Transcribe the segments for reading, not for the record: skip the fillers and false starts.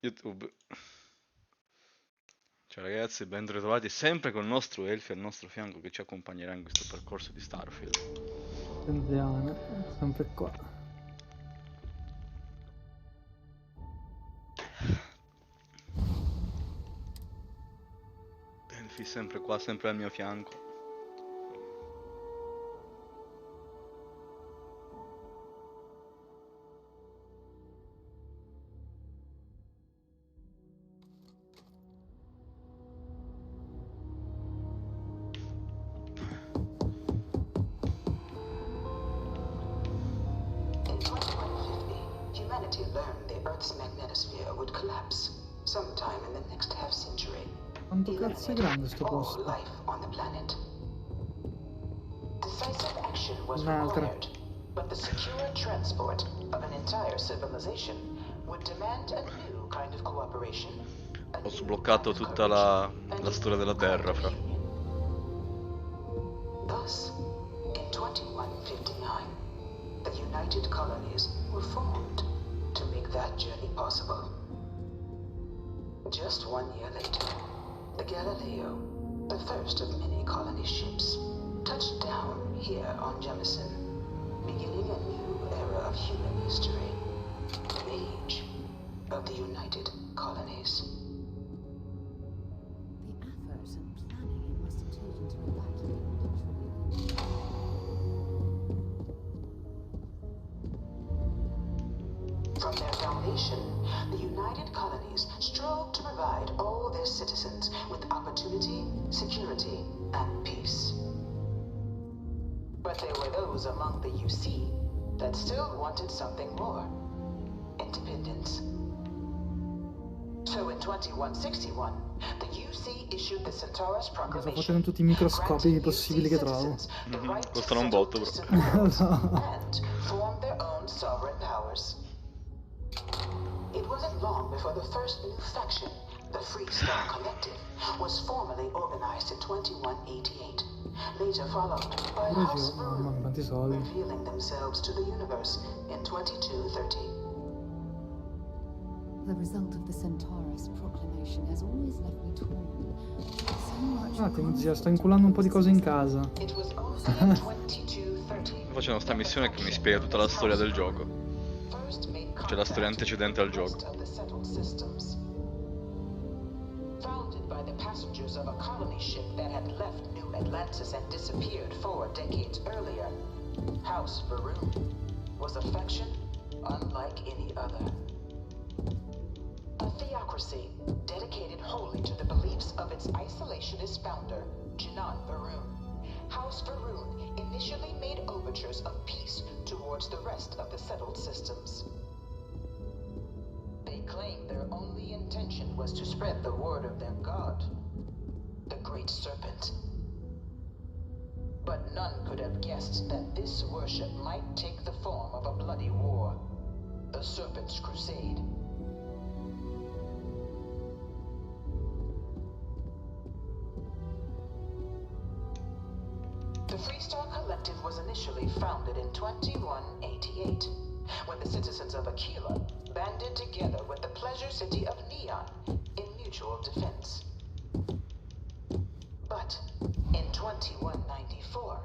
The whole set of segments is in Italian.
YouTube. Ciao ragazzi, ben ritrovati sempre con il nostro Elfi al nostro fianco che ci accompagnerà in questo percorso di Starfield. Attenzione, sempre qua. Elfi sempre qua, sempre al mio fianco. Humanity learned the Earth's magnetosphere would collapse sometime in the next half century. Quanto cazzo è grande sto all posto? life on the planet. Decisive action was Un'altra. required, but the secure transport of an entire civilization would demand a new kind of cooperation. Ho sbloccato tutta la storia della Terra, fra. Thus, in 2159, the United Colonies were formed to make that journey possible. Just 1 year later, the Galileo, the first of many colony ships, touched down here on Jemison, beginning a new era of human history, the age of the United Colonies. The effort and planning it must have taken to evacuate literally. From their foundation, the United Colonies strove to provide all their citizens with opportunity, security, and peace. But there were those among the UC that still wanted something more: independence. So in 2161, the UC issued the Centaurus Cosa Proclamation, facendo tutti i microscopi possibili che trovo. Costano un botto, bro. and form their own sovereign powers. It wasn't long before the first new faction, the Free Star Collective, was formally organized in 2188, later followed by House Mamma mia, quanti Varun, soldi. revealing themselves to the universe in 2230. The result of the Centaurus proclamation has always left me torn. So much Un attimo, zia, sto inculando un po' di cose in casa. It was only in 2230 Facendo sta missione che mi spiega tutta la storia del gioco. first made C'è la storia antecedente al gioco. of the settled systems. Founded by the passengers of a colony ship that had left New Atlantis and disappeared 4 decades earlier, House Varun was a faction unlike any other. A theocracy dedicated wholly to the beliefs of its isolationist founder, Jinan Varun. House Varun initially made overtures of peace towards the rest of the settled systems. They claimed their only intention was to spread the word of their god, the Great Serpent. But none could have guessed that this worship might take the form of a bloody war, the Serpent's Crusade. The Free Star Collective was initially founded in 2188, when the citizens of Aquila banded together with the pleasure city of Neon in mutual defense. But in 2194,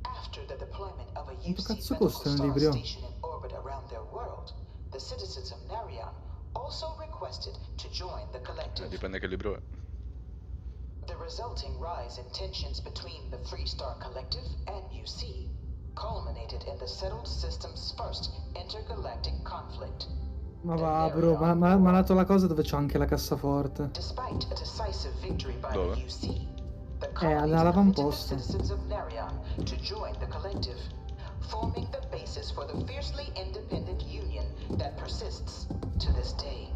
after the deployment of a Quanto UC cazzo medical costa un star libro? station in orbit around their world, the citizens of Narion also requested to join the collective. Dipende che libro è. The resulting rise in tensions between the Free Star Collective and UC culminated in the settled system's first intergalactic conflict. Ma va, bro, ma ha dato la cosa dove c'ho anche la cassaforte. Despite a decisive victory by Dove? the UC, the all'avamposto. committed the citizens of Narion to join the collective, forming the basis for the fiercely independent union that persists to this day.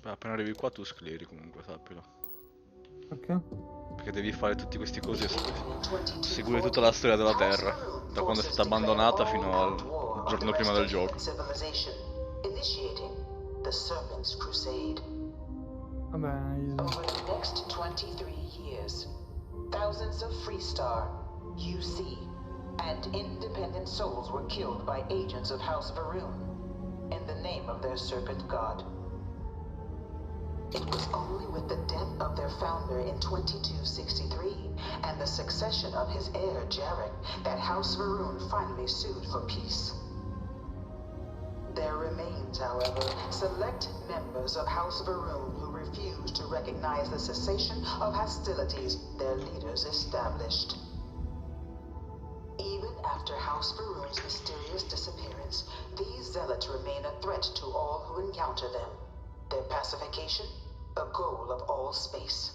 Appena arrivi qua tu scleri comunque, sappilo. Perché? Perché devi fare tutti questi cosi e seguire tutta la storia della Terra, da quando è stata abbandonata fino al giorno prima del gioco. Initiating the Serpent's Crusade. Vabbè, Over the next 23 years, thousands of Freestar, UC, and independent souls were killed by agents of House Varun in the name of their serpent god. It was only with the death of their founder in 2263 and the succession of his heir Jarek that House Varun finally sued for peace. There remains, however, select members of House Varun who refuse to recognize the cessation of hostilities their leaders established. Even after House Varun's mysterious disappearance, these zealots remain a threat to all who encounter them. Their pacification, a goal of all space.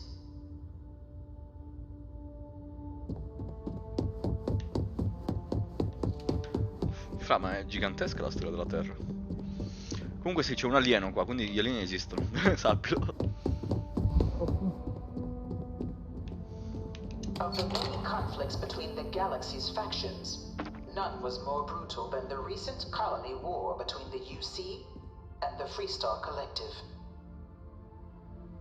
Fra, ma è gigantesca la storia della Terra. Comunque sì, c'è un alieno qua, quindi gli alieni esistono, sappilo. Of the many conflicts between the galaxy's factions, none was more brutal than the recent colony war between the UC and the Freestar Collective.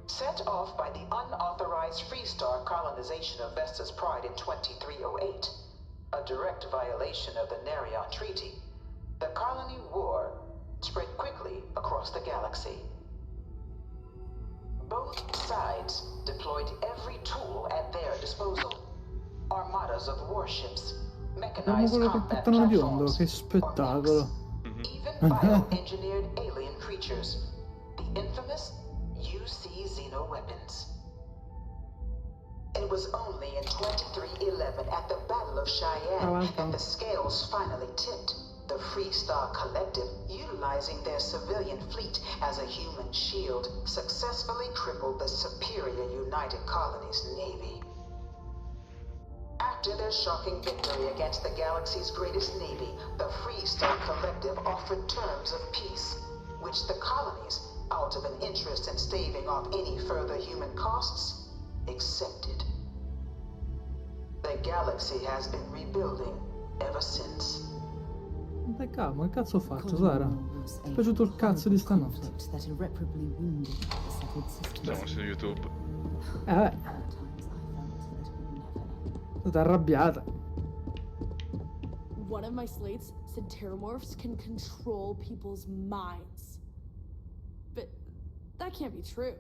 Set off by the unauthorized Freestar colonization of Vesta's Pride in 2308, a direct violation of the Nerion Treaty, the colony war spread quickly across the galaxy. Both sides deployed every tool at their disposal. Armadas of warships, Vediamo mechanized quello che combat portano biondo, platforms, che or spettacolo. mechs, even bioengineered alien creatures, the infamous UC xenoweapons. It was only in 2311 at the Battle of Cheyenne that the scales finally tipped. The Freestar Collective, utilizing their civilian fleet as a human shield, successfully crippled the superior United Colonies Navy. After their shocking victory against the galaxy's greatest navy, the Freestar Collective offered terms of peace, which the colonies, out of an interest in staving off any further human costs, accepted. The galaxy has been rebuilding ever since. Dai calma, che cazzo ho fatto, Sara? È piaciuto il cazzo di stanotte. Siamo su YouTube. Vabbè, stata arrabbiata. One of my slates said terramorphs can control people's minds. But that can't be true.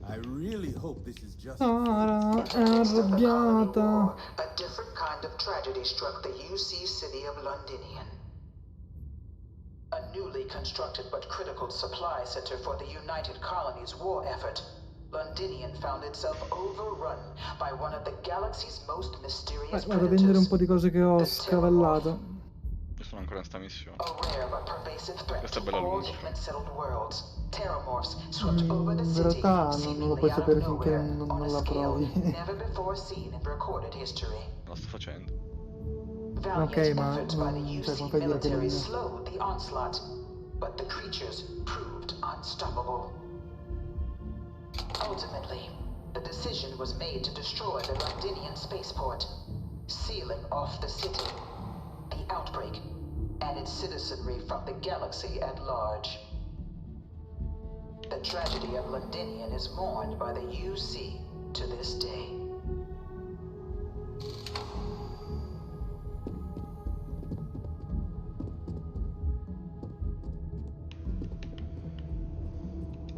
I really hope this is just Sara è Midst of the colony arrabbiata. war, a different kind of tragedy struck the UC city of Londinian. A newly constructed but critical supply center for the United Colonies' war effort, Londinian found itself overrun by one of the galaxy's most mysterious Vado a vendere un predators. po' di cose che ho The scavellato. Io sono ancora in sta missione. A rare but pervasive threat Questa è to bella all lunga. human-settled worlds, terramorphs swept over the In city, realtà non lo seemingly puoi out of sapere finché nowhere, non on a la scale provi. never before seen in recorded history. La sto facendo. Valiant Ok, ma efforts by the non- cioè, UC come fai a dire che military non- slowed the onslaught, but the creatures proved unstoppable. Ultimately, the decision was made to destroy the Londinian spaceport, sealing off the city, the outbreak, and its citizenry from the galaxy at large. The tragedy of Londinian is mourned by the UC to this day.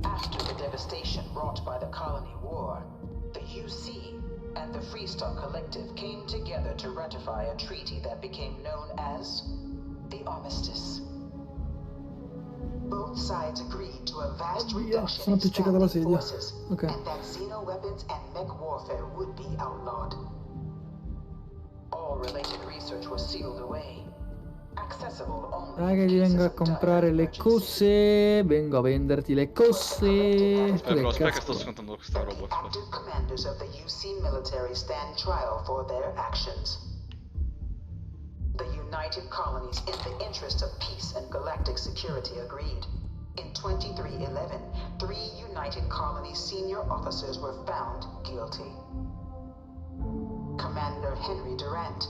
After the devastation wrought by the colony war, the UC and the Freestar Collective came together to ratify a treaty that became known as the Armistice. Both sides agreed to a vast Via, reduction sono in appiccicata alla standing sedia. forces, Ok. and that xenoweapons and mech warfare would be outlawed. All related research was sealed away, accessible only Dai che in ti cases vengo a of dire comprare le emergency. cose. Vengo a venderti le cose. Aspetta, però, aspetta che sto cazzo. scontando questa That roba, the aspetta. active commanders of the UC military stand trial for their actions. The United Colonies, in the interest of peace and galactic security, agreed. In 2311, 3 United Colonies senior officers were found guilty. Commander Henry Durant,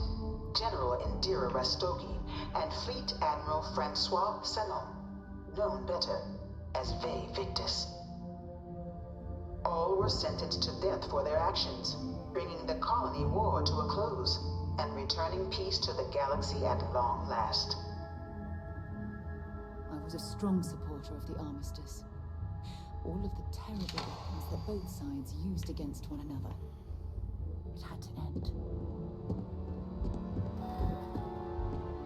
General Indira Rastogi, and Fleet Admiral Francois Sanon, known better as Ve Victus. All were sentenced to death for their actions, bringing the colony war to a close and returning peace to the galaxy at long last. I was a strong supporter of the armistice. All of the terrible weapons that both sides used against one another. It had to end.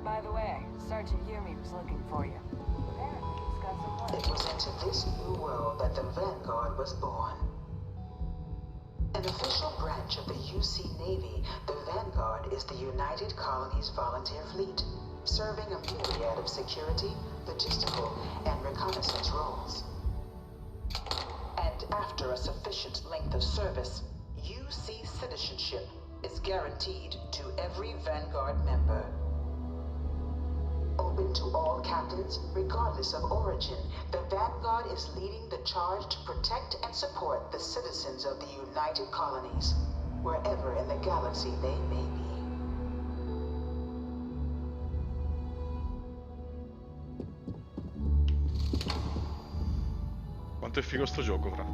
By the way, Sergeant Yumi was looking for you. Apparently he's got some work. It was into this new world that the Vanguard was born. An official branch of the UC Navy, the Vanguard is the United Colonies Volunteer Fleet, serving a myriad of security, logistical, and reconnaissance roles. And after a sufficient length of service, UC citizenship is guaranteed to every Vanguard member. Open to all captains, regardless of origin, the Vanguard is leading the charge to protect and support the citizens of the United Colonies, wherever in the galaxy they may be. Quanto è figo sto gioco, Fra.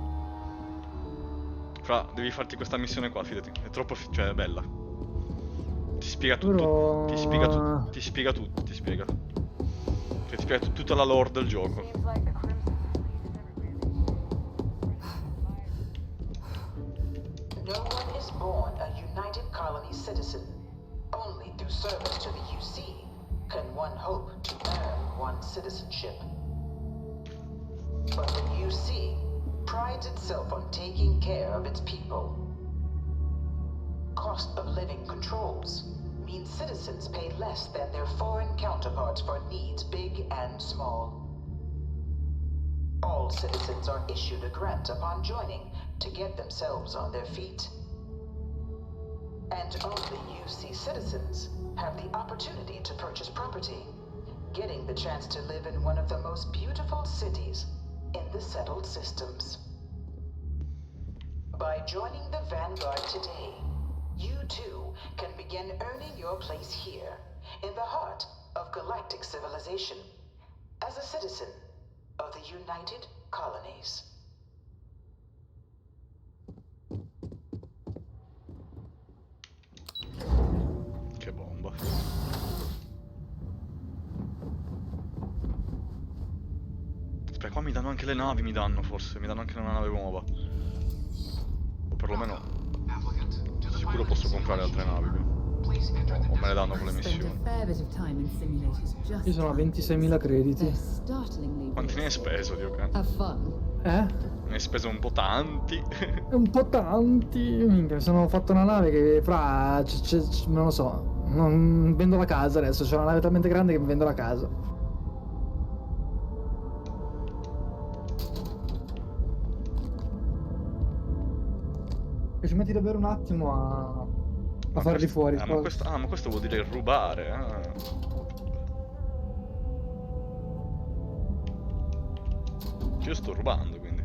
Fra, devi farti questa missione qua, fidati. È troppo cioè, è bella. Ti spiega tutto. Però... Ti spiega tutto. Ti spiega tutto. Ti spiega. Cioè, ti spiega tutta la lore del gioco. Seems like the Crimson Fleet is everywhere. No one is born a United Colony citizen. Only through service to the UC can one hope to earn one's citizenship. But the UC prides itself on taking care of its people. Cost of living controls mean citizens pay less than their foreign counterparts for needs big and small. All citizens are issued a grant upon joining to get themselves on their feet. And only UC citizens have the opportunity to purchase property, getting the chance to live in one of the most beautiful cities in the settled systems. By joining the Vanguard today, you too can begin earning your place here, in the heart of galactic civilization, as a citizen of the United Colonies. Che bomba. Aspetta, qua mi danno anche le navi, mi danno forse. Mi danno anche una nave nuova. O perlomeno... Sicuro posso comprare altre navi qui. O me le danno con le missioni. Io sono a 26.000 crediti. Quanti ne hai speso, Dio cane? Eh? Ne hai speso un po' tanti. Un po' tanti. Minchia, mi sono fatto una nave che fra... non lo so. Non vendo la casa adesso. C'è una nave talmente grande che mi vendo la casa. E ci metti davvero un attimo a farli fuori. Ma questo vuol dire rubare. Io sto rubando, quindi.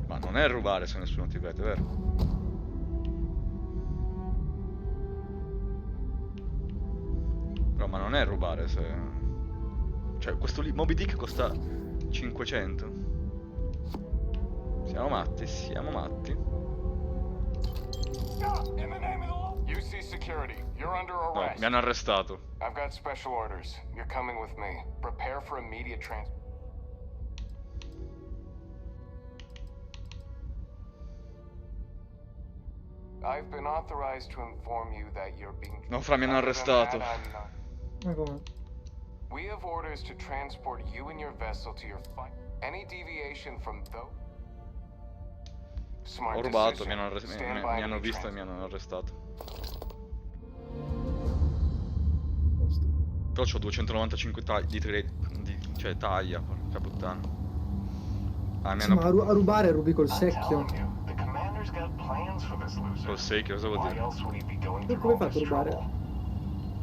Ma non è rubare se nessuno ti vede, vero? Però ma non è rubare se... Cioè, questo lì, Moby Dick costa 500. Siamo matti, siamo matti. UC security, you're under No, arrest. mi hanno arrestato. I've got special orders. You're coming with me. Prepare for immediate transport. I've been authorized to inform you that you're being... No, Fra, mi hanno Other than arrestato. that, I'm not. Ma come? We have orders to transport you and your vessel to your fight. Any deviation from those... Smart Ho rubato, decision. mi hanno, Stand by mi hanno and visto e transport. mi hanno arrestato. Però c'ho 295 cioè taglia, porca puttana. Ah, mi Sì, ma hanno... a rubare rubi col secchio. The commander's got plans for this loser. Col secchio, cosa vuol Why dire? else would he be going Tu through come all fai this a rubare? trouble?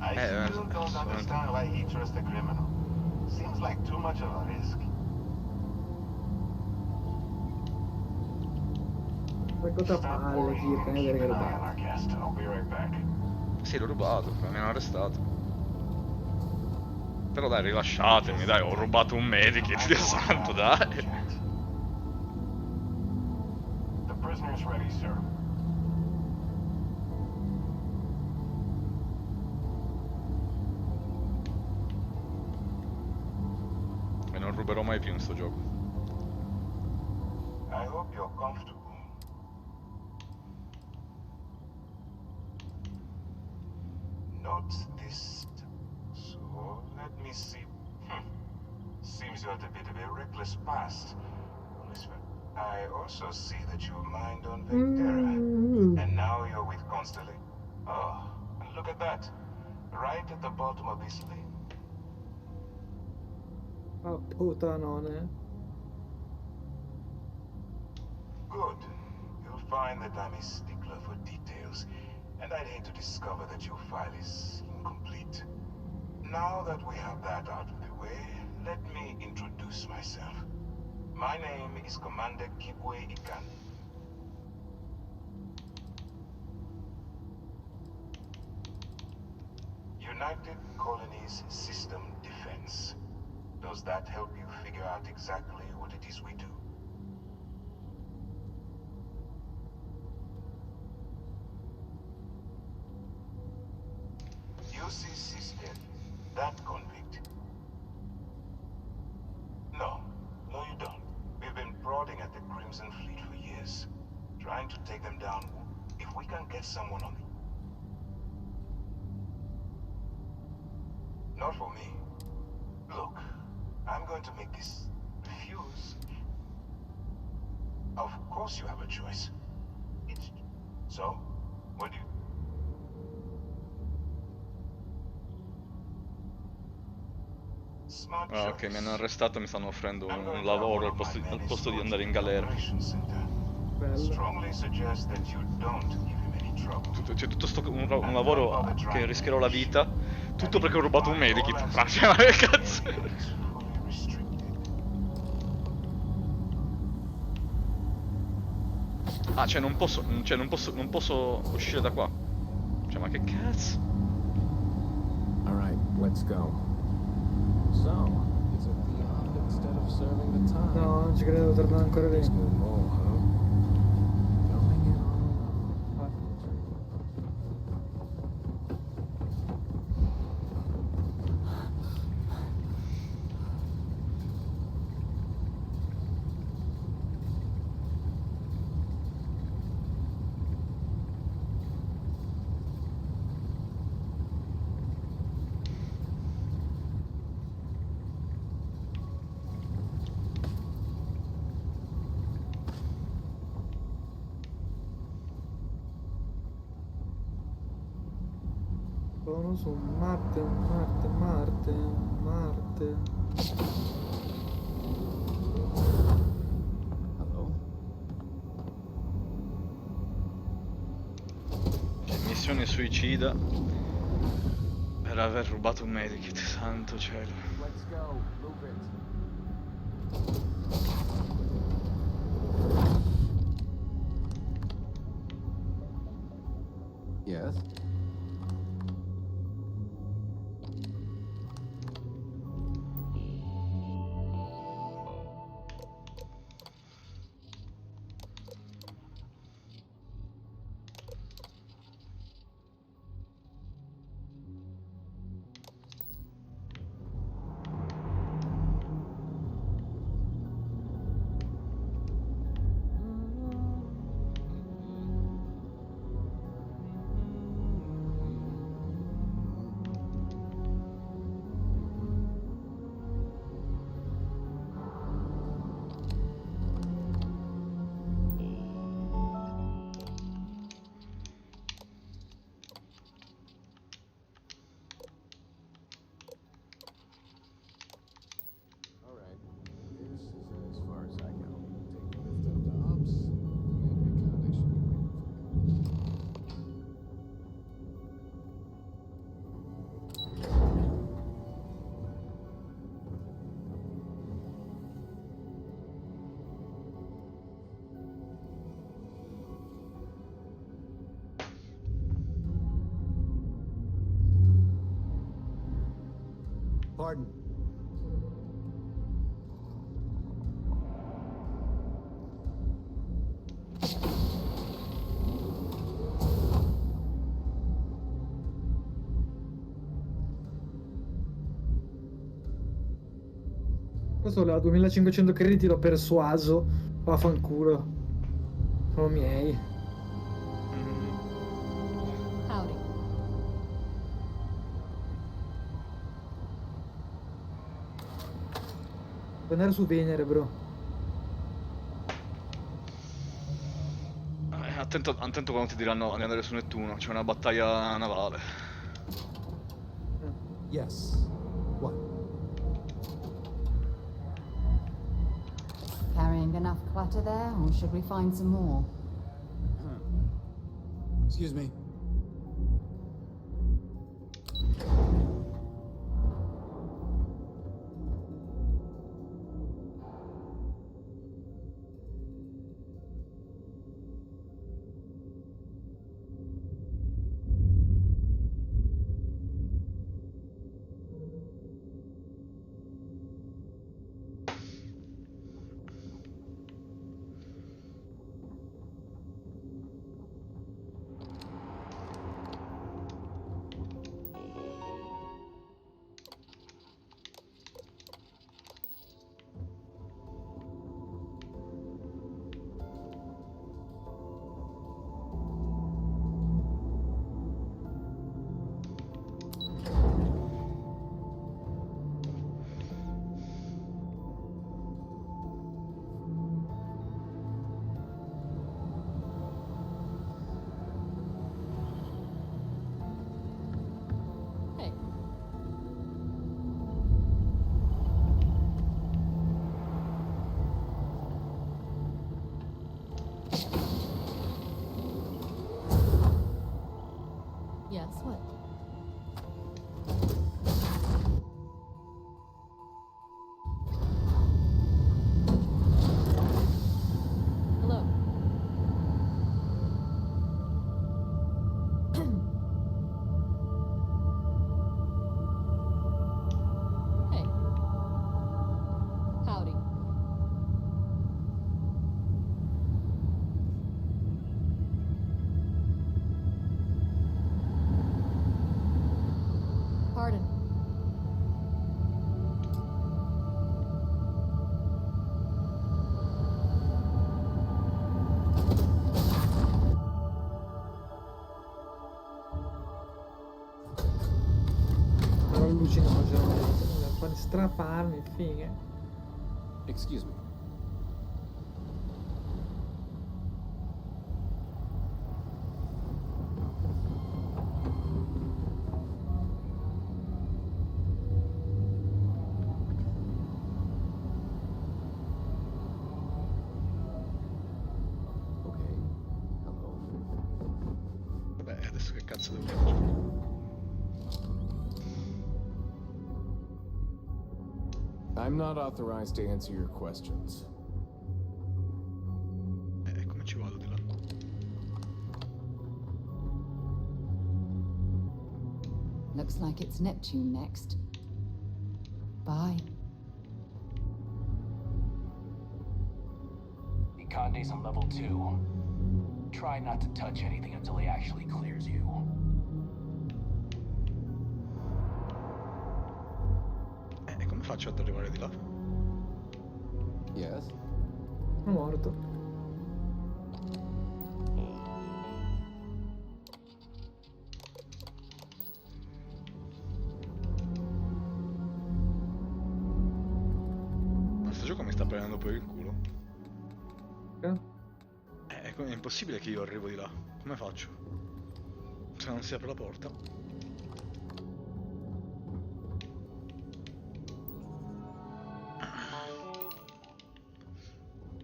I still don't understand why he trusts the criminal. Seems like too much of a risk. Racconta palle, Kirk, non è vero che Keep an eye on rubare. our guest. I'll be right back. Sì, l'ho rubato, mi hanno arrestato. Però dai, rilasciatemi, dai, ho rubato un medikit, Dio santo, dai. The prisoner is ready, sir. E non ruberò mai più in sto gioco. I hope you're comfortable. Not this. So, let me see. Seems you had a bit of a reckless past. I also see that you mined on Vectera. And now you're with Constellation. Oh, and look at that. Right at the bottom of this lane. Ah, putanone. Good. You'll find that I'm a stickler for details, and I'd hate to discover that your file is incomplete. Now that we have that out of the way, let me introduce myself. My name is Commander Kibwe Ikan. United Colonies System Defense. Does that help you figure out exactly what it is we do? UC System, that convict. No, you don't. We've been prodding at the Crimson Fleet for years, trying to take them down. If we can get someone on the... Not for me. Look, I'm going to make this refuse. Of course you have a choice. It's... So, what do you... Smart Ah, ok, mi choice. hanno arrestato e mi stanno offrendo I'm going un to lavoro upload my al men posto di escort andare in to the galera. operations center. Bello. Strongly suggest that you don't give him any trouble. C'è tutto un lavoro che rischierò la vita, tutto perché ho rubato un medikit. Francia, ma che cazzo? Ah, cioè non posso uscire da qua. Cioè, ma che cazzo? Alright, let's go. So, is it beyond instead of serving the time? No, non ci credo, tornare ancora lì. This new mole, huh? Going in on... Sono su Marte. Hello? Missione suicida per aver rubato un medikit, santo cielo. Let's go. Move it. Yes? Pardon. Questo voleva 2500 crediti, l'ho persuaso. Vaffanculo. Sono miei. Howdy. Devo andare su Venere, bro. Attento quando ti diranno di andare su Nettuno, c'è una battaglia navale. Yes. What? Carrying enough clutter there, or should we find some more? Excuse me. Hey, yes, what? Hello. Hey. Howdy. Pardon. Sono allucinogeno. Per fare strafarmi, figa. Excuse me. Okay. Hello. Vabbè, adesso che cazzo devo fare? I'm not authorized to answer your questions. Come ci vado di là? Looks like it's Neptune next. Bye. Ikande's on level 2. Try not to touch anything until he actually clears you. E come faccio ad arrivare di là? Yes? Sono morto. Ma sto gioco mi sta prendendo per il culo. Eh? È impossibile che io arrivo di là. Come faccio? Se non si apre la porta.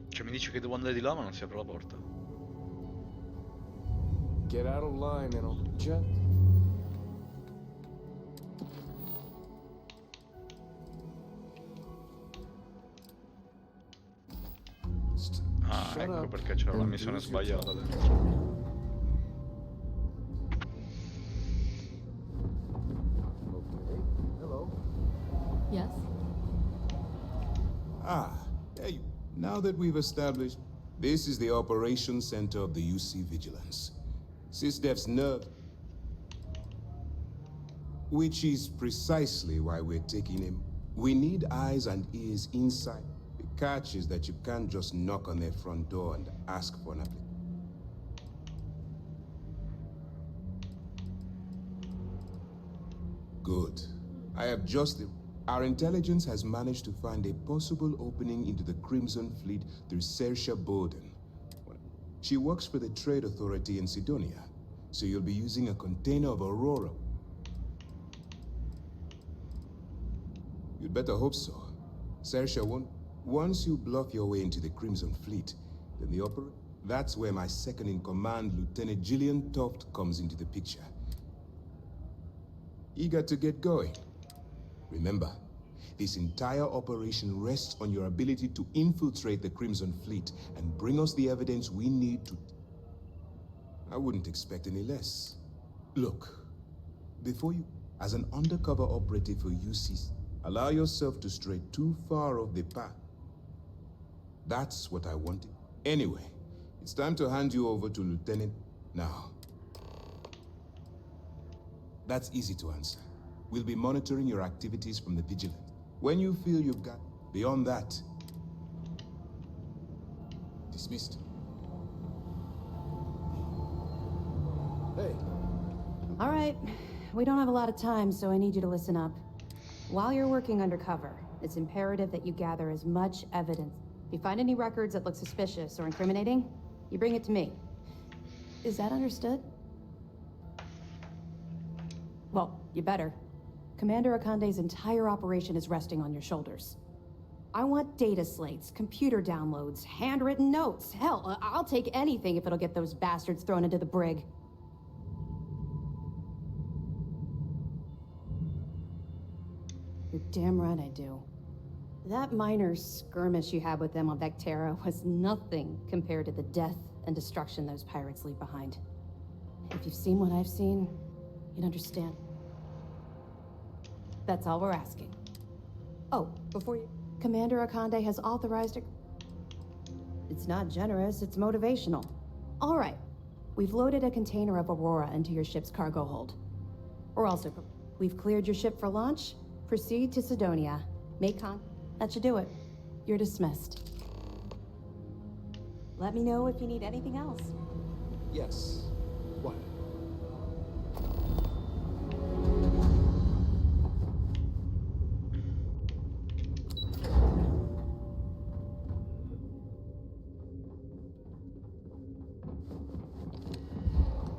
Cioè mi dice che devo andare di là ma non si apre la porta. Get out of line and I'll jet. Ah, Shut ecco up perché c'era la and missione lose your sbagliata tongue. dentro. Okay. Hello. Yes? Ah, hey, now that we've established, this is the operations center of the UC Vigilance. SysDef's nerve. Which is precisely why we're taking him. We need eyes and ears inside. The catch is that you can't just knock on their front door and ask for an application. Good. I have just... Our intelligence has managed to find a possible opening into the Crimson Fleet through Saoirse Bowden. She works for the Trade Authority in Sidonia, so you'll be using a container of Aurora. You'd better hope so. Saoirse won't. Once you bluff your way into the Crimson Fleet, then the opera... That's where my second-in-command, Lieutenant Gillian Toft, comes into the picture. Eager to get going? Remember, this entire operation rests on your ability to infiltrate the Crimson Fleet and bring us the evidence we need to... I wouldn't expect any less. Look, before you... As an undercover operative for UC, allow yourself to stray too far off the path. That's what I wanted. Anyway, it's time to hand you over to Lieutenant... Now. That's easy to answer. We'll be monitoring your activities from the Vigilant. When you feel you've got... Beyond that... Dismissed. Hey. All right. We don't have a lot of time, so I need you to listen up. While you're working undercover, it's imperative that you gather as much evidence. If you find any records that look suspicious or incriminating, you bring it to me. Is that understood? Well, you better. Commander Akande's entire operation is resting on your shoulders. I want data slates, computer downloads, handwritten notes. Hell, I'll take anything if it'll get those bastards thrown into the brig. You're damn right I do. That minor skirmish you had with them on Vectera was nothing compared to the death and destruction those pirates leave behind. If you've seen what I've seen, you'd understand. That's all we're asking. Oh, before you... Commander Akande has authorized a... It's not generous, it's motivational. All right. We've loaded a container of Aurora into your ship's cargo hold. We've cleared your ship for launch. Proceed to Sidonia. Make con... That should do it. You're dismissed. Let me know if you need anything else. Yes. What?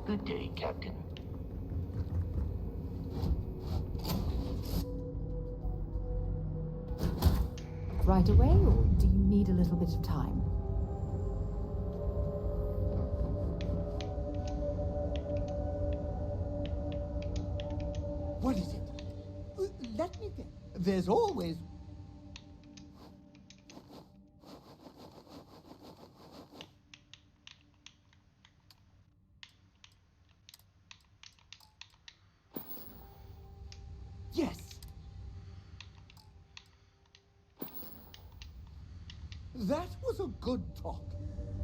Good day, Captain. Right away, or do you need a little bit of time? What is it? Let me think. There's always... Yes. That was a good talk.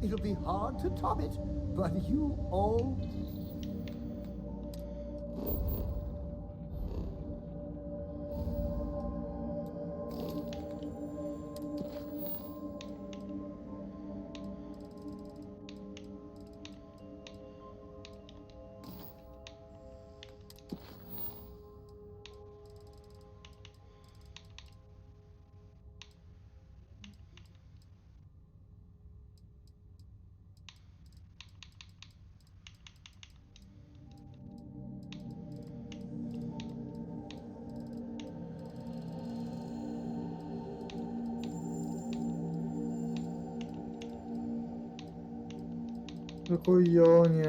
It'll be hard to top it, but you all... Che coglioni,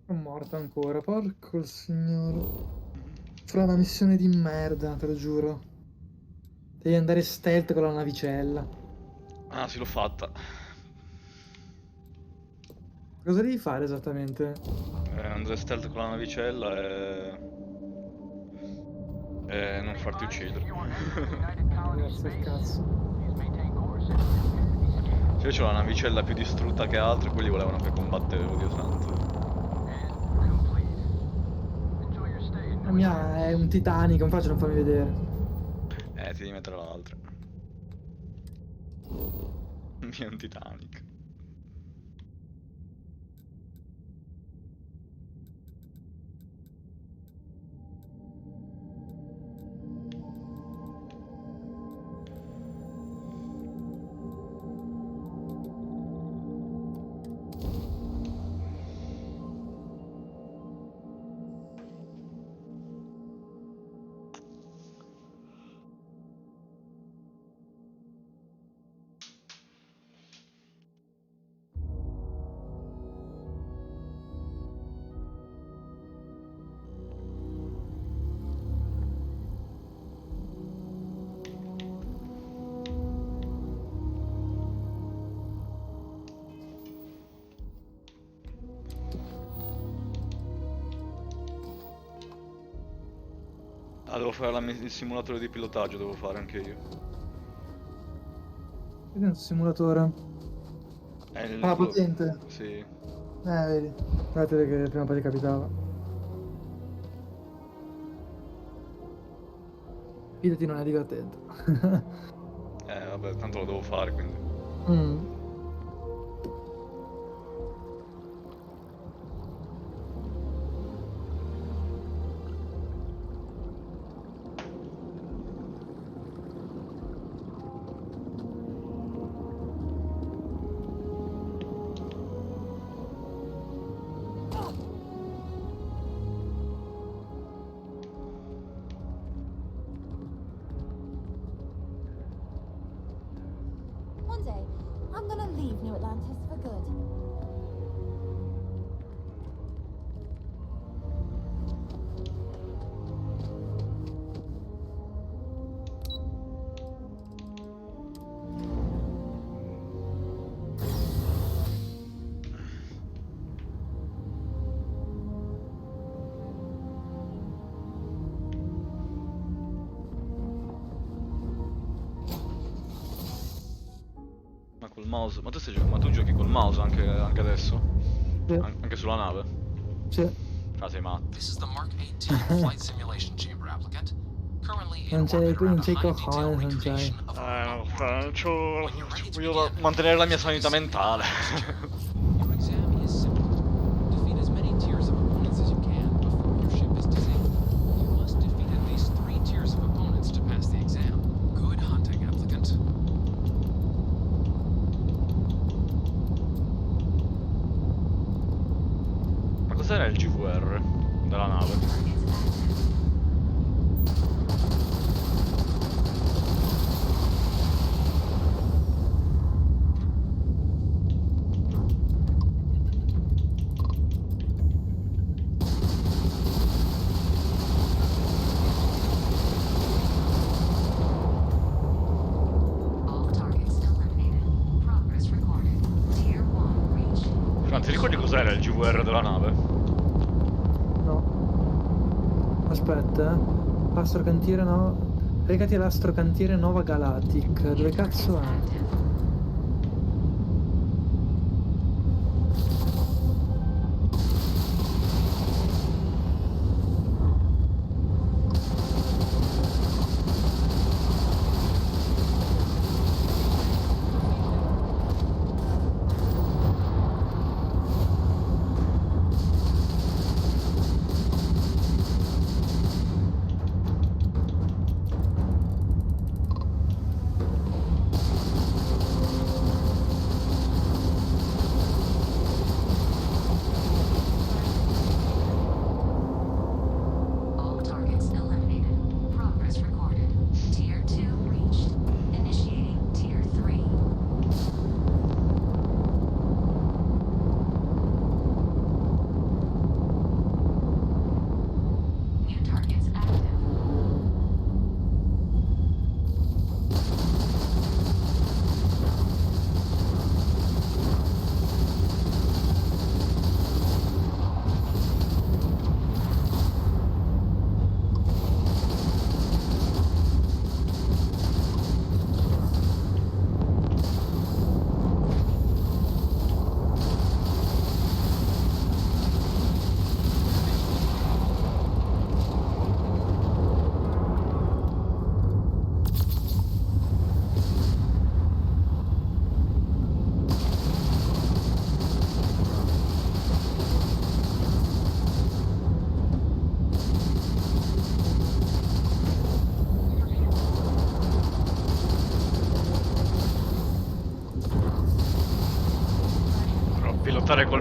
È morta ancora, porco il signore. Fra una missione di merda, te lo giuro. Devi andare stealth con la navicella. Ah, sì, l'ho fatta. Cosa devi fare esattamente? Andare stealth con la navicella e non farti uccidere. Grazie al cazzo. Cioè, io c'ho la navicella più distrutta che altre, quelli volevano che combattevo, Dio santo. La mia è un Titanic, non faccio non farmi vedere. Ti devi mettere l'altra. Mi è un Titanic. Ah, devo fare il simulatore di pilotaggio, devo fare anche io. Vedi un simulatore? Ah, potente? Sì. Vedi. Guardate che prima o poi ti capitava. Fidati, non è divertente. Vabbè, tanto lo devo fare, quindi. One day, I'm gonna leave New Atlantis for good. Ma col mouse. Ma tu stai giocando. Ma tu giochi col mouse anche adesso? Sì. Anche sulla nave? Sì. Ah, sei matto. This is the Mark 18 flight simulation chamber applicant. Currently in Non c'è, orbit tu non around a c'hai high detail coglione, non c'hai. recreation of Voglio mantenere la mia sanità mentale. Your exam is simple. Defeat as many tiers of opponents as you can before your ship is disabled. You must defeat at least 3 tiers of opponents to pass the exam. Good hunting, applicant. Ma cos'era il GVR della nave? Ma ti ricordi cos'era il GVR della nave? No. Aspetta, Astrocantiere no. Recati all'Astrocantiere Nova Galactic. Dove cazzo è?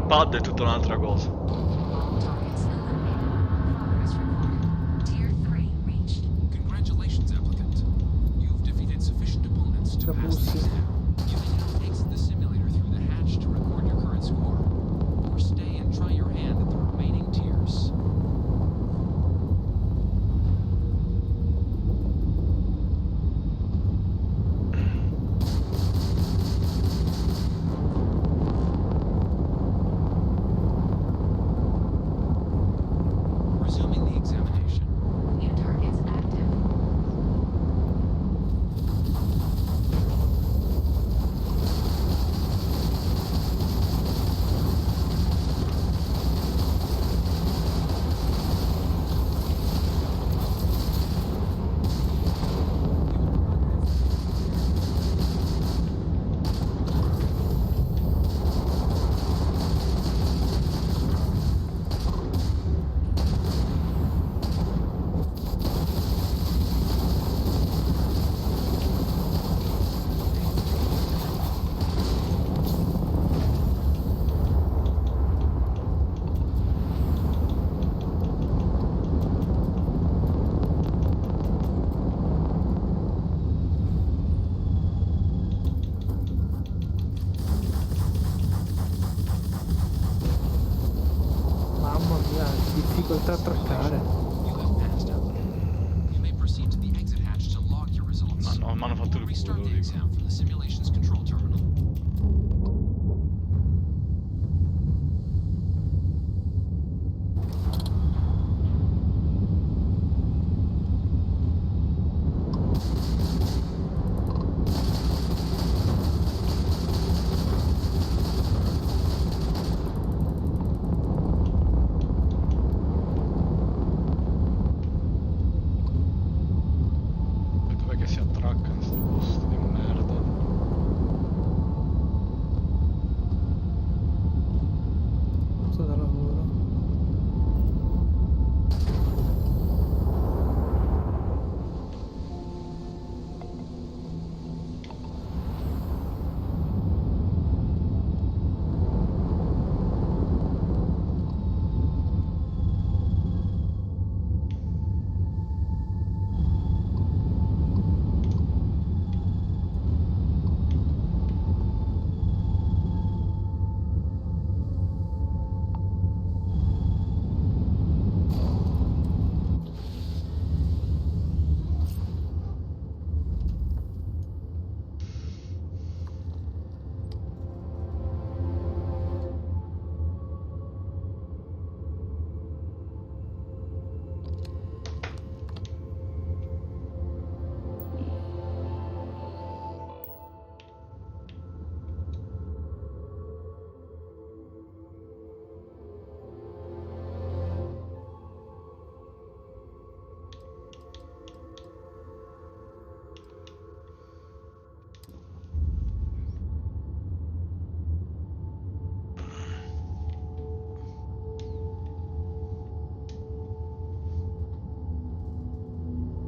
pad è tutta un'altra cosa. Congratulations, applicant. You've defeated sufficient opponents to pass the exam. You may now exit the simulator through the hatch to record your current score, or stay and try your hand at the remaining tiers. Resuming the examination. New targets active. Mamma mia, che difficoltà a traccare. You have passed, applicant. You may proceed to the exit hatch to log your results. Ma no, mi hanno fatto il Restart culo, the dico. exam from the simulation's control terminal. Dov'è che si attraccano sti posti di merda? Cosa da lavoro?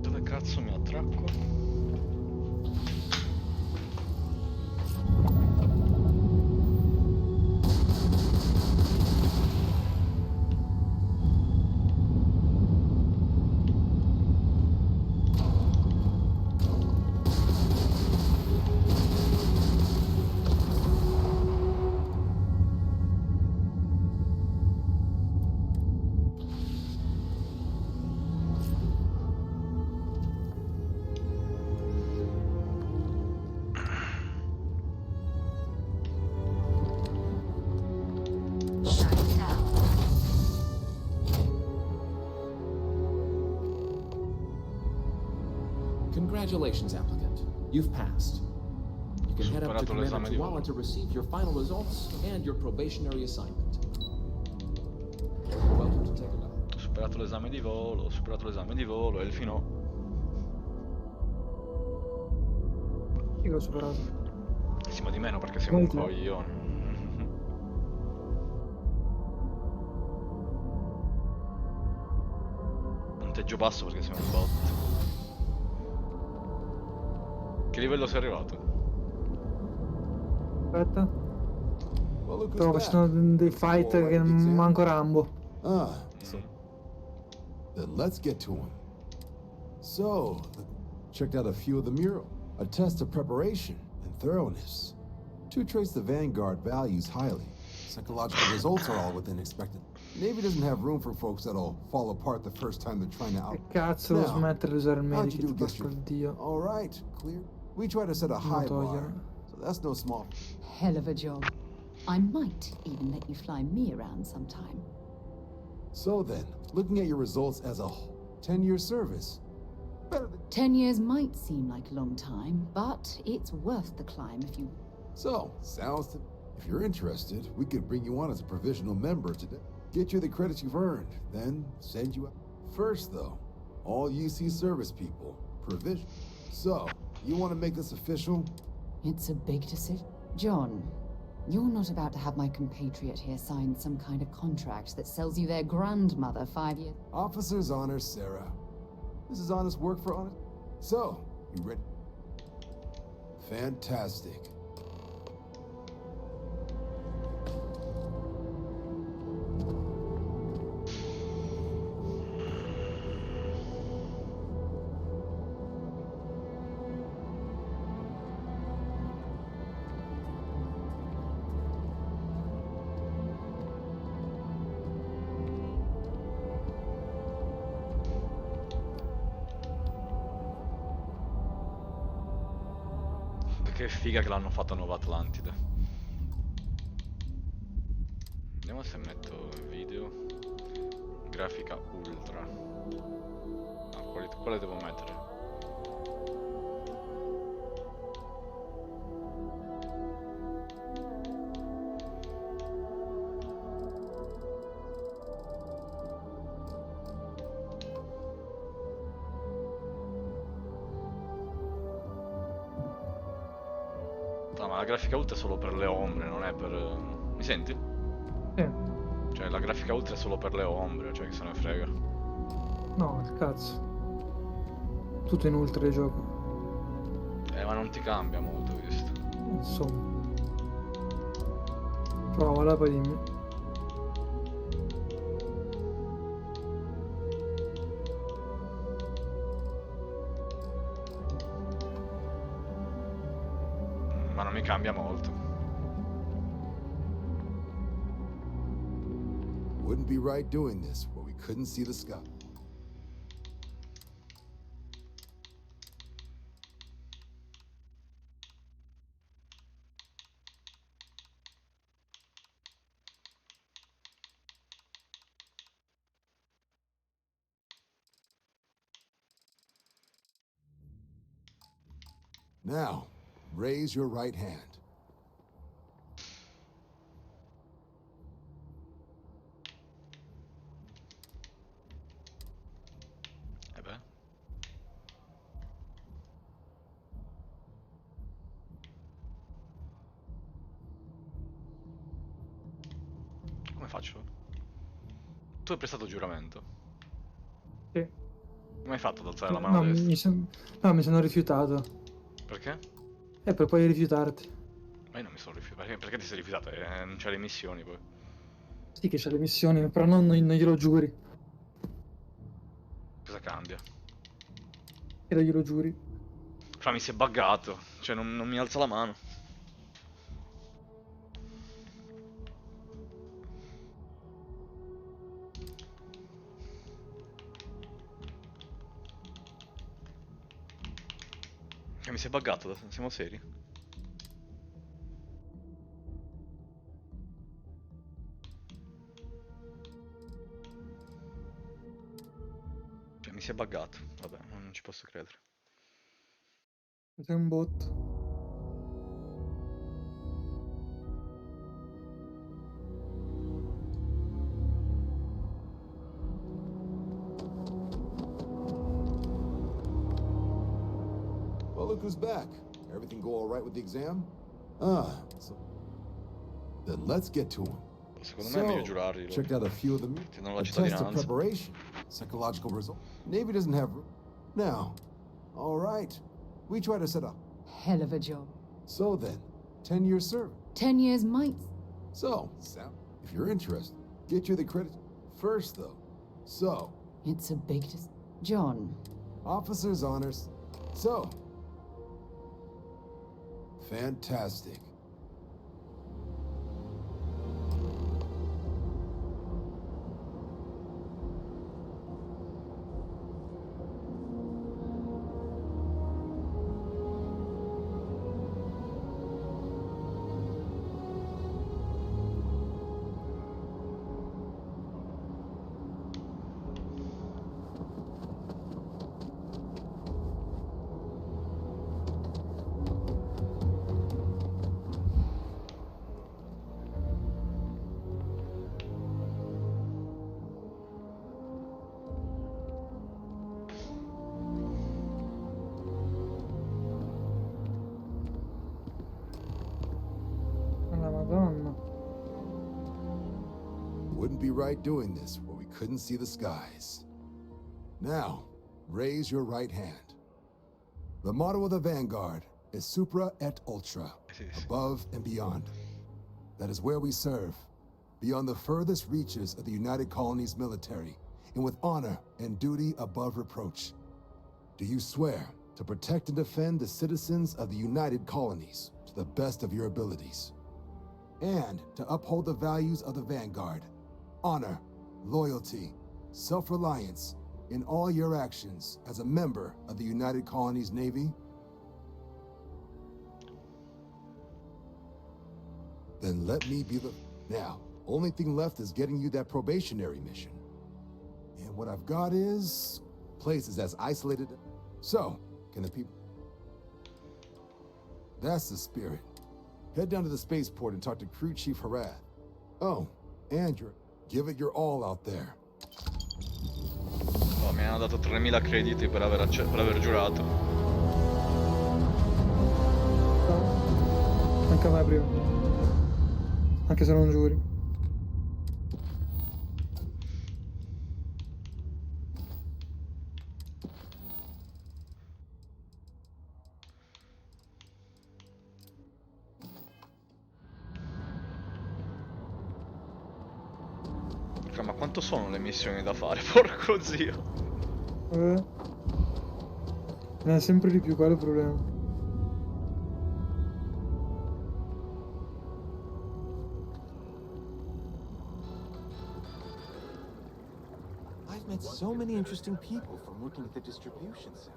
Dove cazzo mi attracco? Congratulations, applicant. You've passed. You can head up to Superato Commander l'esame di Tuala volo. to receive your final results and your probationary assignment. Welcome to take a look. Ho superato l'esame di volo, ho superato l'esame di volo, Elfino. Io l'ho superato. Sì, ma di meno perché siamo un Molto. coglione. Punteggio basso perché siamo un bot. Che livello sei arrivato? Aspetta. Well, look who's Stavo back. facendo dei fight All right che with the exam? manco Rambo. So then let's get to him. So, checked out a few of the mural. A test of preparation and thoroughness. Two traits the Vanguard values highly. Psychological results are all within expected. Navy doesn't have room for folks that'll fall apart the first time they're trying to out. Che cazzo devo Now, smettere di usare il how'd you medikit, do against porco your- dio. All right, clear. We try to set a high bar, so that's no small. Hell of a job. I might even let you fly me around sometime. So then, looking at your results as a whole, 10-year service. Better than 10 years might seem like a long time, but it's worth the climb if you... So, sounds to... If you're interested, we could bring you on as a provisional member today. Get you the credits you've earned, then send you out. First, though, all UC service people, provision. So, you want to make this official? It's a big decision. John, you're not about to have my compatriot here sign some kind of contract that sells you their grandmother 5 years... Officer's honor, Sarah. This is honest work for honest... So, you ready? Fantastic. Che figa che l'hanno fatta Nuova Atlantide. Vediamo se metto video. Grafica ultra. Ah, quale devo mettere? No, ma la grafica ultra è solo per le ombre, non è per... Mi senti? Sì. Cioè la grafica ultra è solo per le ombre, cioè che se ne frega. No, che cazzo. Tutto in ultra il gioco. Ma non ti cambia molto, visto. Insomma. Provala, poi dimmi. Ma non mi cambia molto. Wouldn't be right doing this where we couldn't see the sky. Now, raise your right hand. Beh. Come faccio? Tu hai prestato giuramento. Sì. Come hai fatto ad alzare la mano destra? No, mi sono rifiutato. Perché? Per poi rifiutarti. Ma io non mi sono rifiutato. Perché ti sei rifiutato? Non c'è le missioni poi. Sì che c'è le missioni, però non glielo giuri. Cosa cambia? E non glielo giuri. Fra mi si è buggato. Cioè non mi alza la mano. Mi si è buggato, siamo seri? Cioè mi si è buggato, vabbè, non ci posso credere. Sei un bot. Well, look who's back. Everything go all right with the exam? So... Then let's get to him. Secondo me è meglio giurarli. Checked out a few of them. Ti danno la A test of cittadinanza. preparation, psychological result. Navy doesn't have... Now, all right. We try to set up. Hell of a job. So then, 10-year service. 10 years might... So, if you're interested, get you the credit. First, though. So. It's a big John. Officer's honors. So. Fantastic. La Madonna. Wouldn't be right doing this where we couldn't see the skies. Now, raise your right hand. The motto of the Vanguard is Supra et Ultra, above and beyond. That is where we serve, beyond the furthest reaches of the United Colonies military, and with honor and duty above reproach. Do you swear to protect and defend the citizens of the United Colonies to the best of your abilities? And to uphold the values of the Vanguard, honor, loyalty, self-reliance in all your actions as a member of the United Colonies Navy? Then let me be the... Now, only thing left is getting you that probationary mission. And what I've got is... places as isolated... So, can the people... That's the spirit. Head down to the spaceport and talk to Crew Chief Harad. Oh, Andrew, give it your all out there. Oh, mi hanno dato 3000 crediti per aver giurato. Anche a me prima. Anche se non giuri. Ma quanto sono le missioni da fare? Porco zio. Ne è sempre di più, qual è il problema? I've met so many interesting people from working at the distribution center.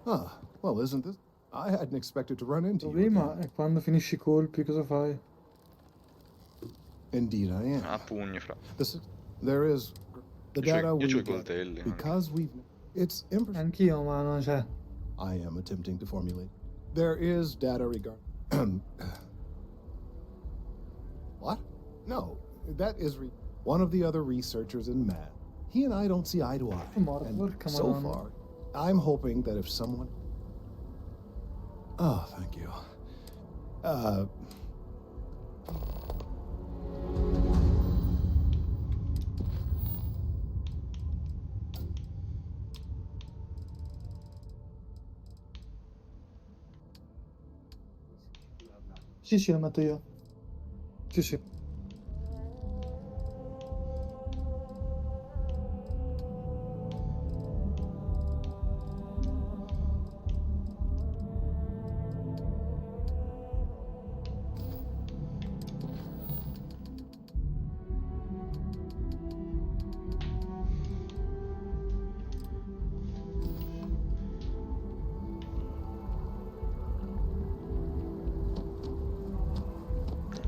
Ah, well, isn't this? I hadn't expected to run into Il you. problema è quando finisci i colpi, cosa fai? Indeed, I am. Ah, pugni, fra. There is the Io data c'ho we i get, coltelli. because we've. It's Anch'io, ma non c'è. I am attempting to formulate. There is data regard. What? No, that is one of the other researchers in math. He and I don't see eye to eye. And so far, I'm hoping that if someone. Oh, thank you. Sì, lo metto io. Sì.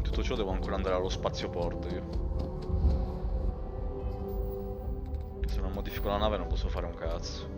Tutto ciò devo ancora andare allo spazioporto io. Se non modifico la nave non posso fare un cazzo.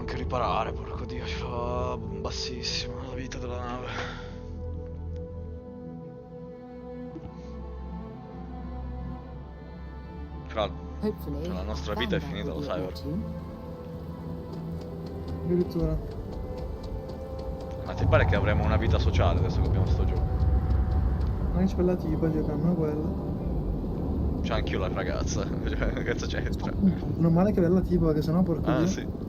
anche riparare, porco dio, ce l'ho bassissima la vita della nave. Fra Hopefully, la nostra vita è finita, lo sai ora. Addirittura. Ma ti pare che avremo una vita sociale adesso che abbiamo sto gioco? Ma che c'è quella tipa, Dio, almeno quella. C'è anch'io la ragazza, cioè, che cazzo c'entra? Non male che bella tipa, che sennò porco Ah Dio. sì.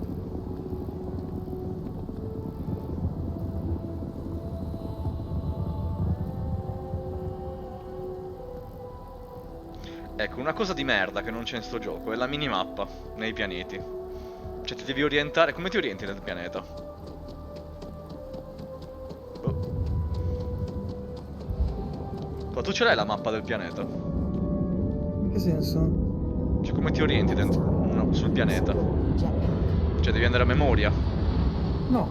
Ecco, una cosa di merda che non c'è in sto gioco è la minimappa nei pianeti. Cioè ti devi orientare, come ti orienti nel pianeta? Oh. Ma tu ce l'hai la mappa del pianeta? In che senso? Cioè come ti orienti dentro, no, sul pianeta? Cioè devi andare a memoria? No.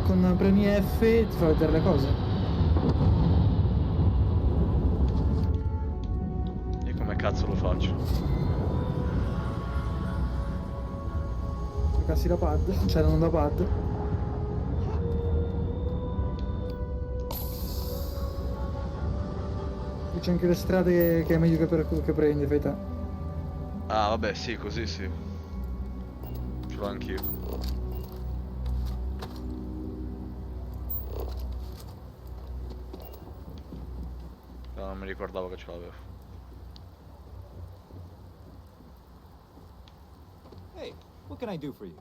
Con premi F ti fa vedere le cose. E come cazzo lo faccio? Cassi da pad, cioè non da pad. E c'è anche le strade che è meglio che prendi, fai te. Ah vabbè sì, così sì. Ce l'ho anch'io. No, non mi ricordavo che ce l'avevo. Hey, what can I do for you?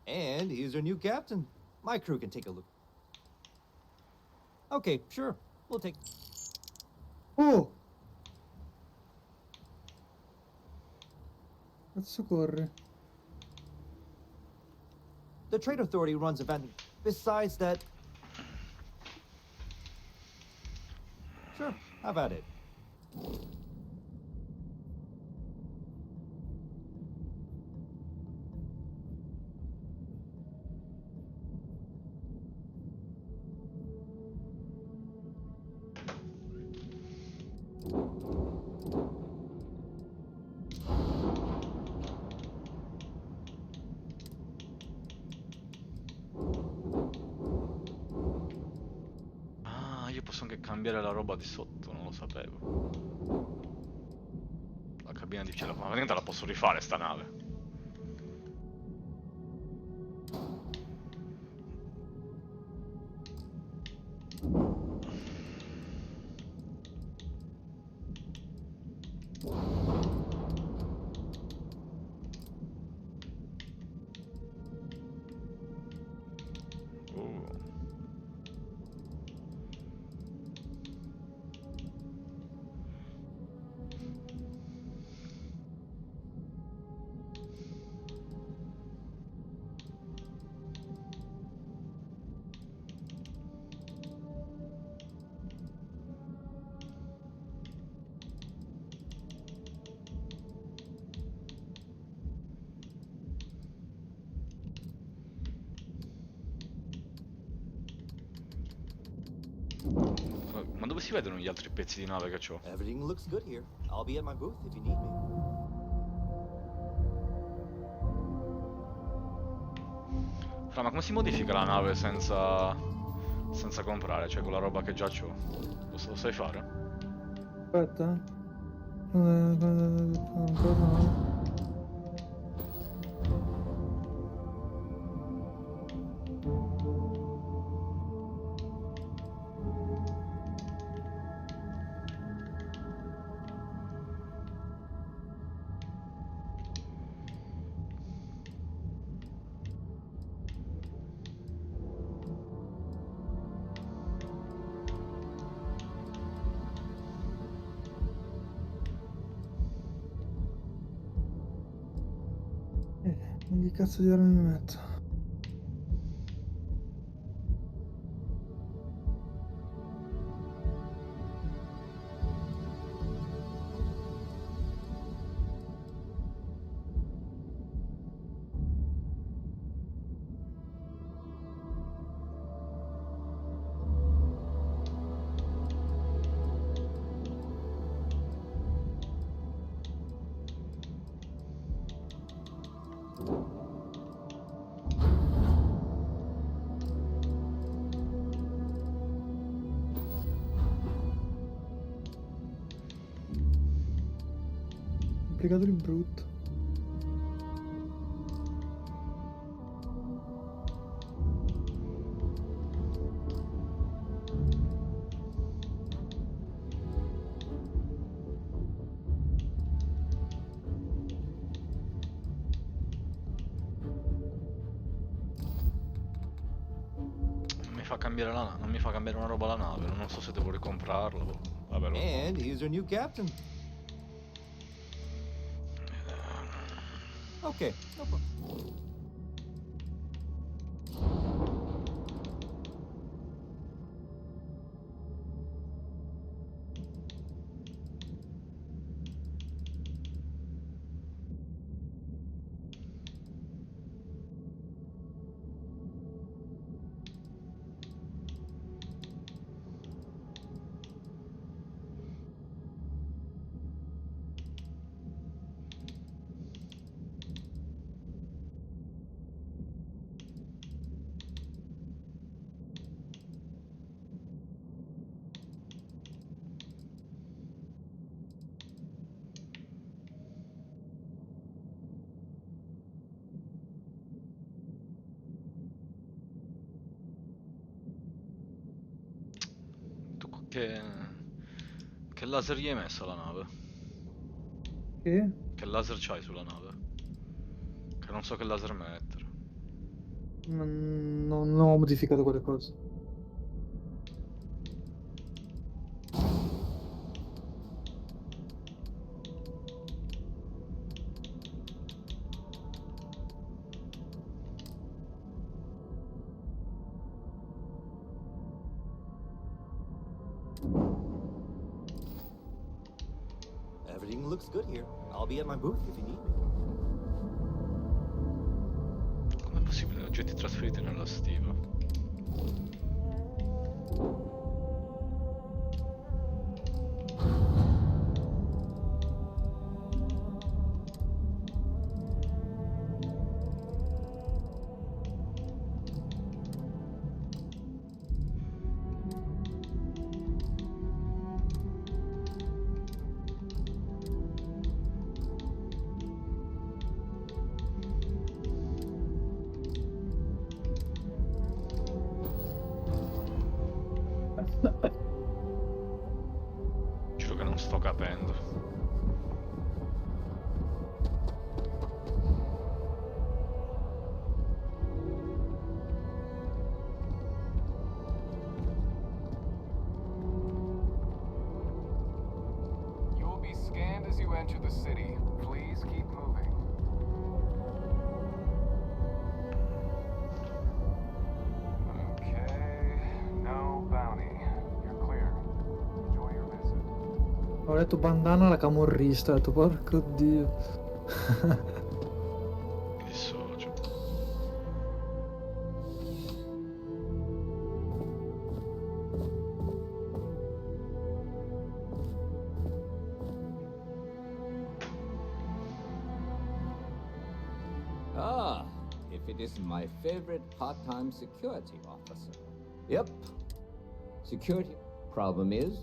And here's our new captain. My crew can take a look. Okay, sure. We'll take... Oh! Cazzo corre? The Trade Authority runs a vending. Besides that... Sure, how about it? Ah, io posso anche cambiare la roba di sotto, non lo sapevo. La cabina di cielo, ma veramente la posso rifare sta nave. Ma dove si vedono gli altri pezzi di nave che ho? Everything looks good here. I'll be at my booth if you need me. Fra, ma come si modifica la nave senza comprare? Cioè con la roba che già ho? Lo sai fare? Aspetta. Ancora no. Che cazzo di armi mi metto? complicato di brutto. Non mi fa cambiare una roba la nave, non so se devo ricomprarla. Vabbè, And he's our new captain. Okay, no problem. Che laser gli hai messo alla nave? Che laser c'hai sulla nave? Che non so che laser mettere. Non ho modificato quelle cose. Everything looks good here. I'll be at my booth if you need me. Com'è possibile? Oggetti trasferiti nella stiva. Giuro che non sto capendo. You will be scanned as you enter the city. Please keep moving. Okay, no bounty. You're clear. Enjoy your visit. Ho letto bandana alla camorrista, ho detto porco dio. Mi dissocio. Ah, if it isn't my favorite part-time security officer. Yep. Security problem is...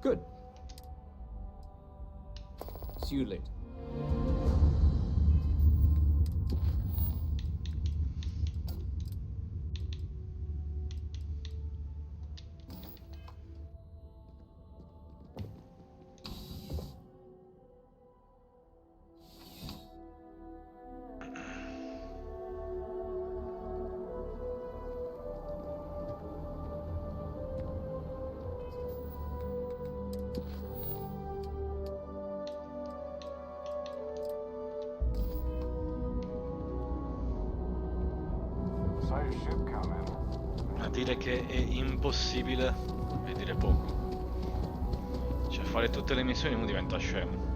Good. See you later. Saw your ship coming. A dire che è impossibile è dire poco. Cioè fare tutte le missioni uno diventa scemo.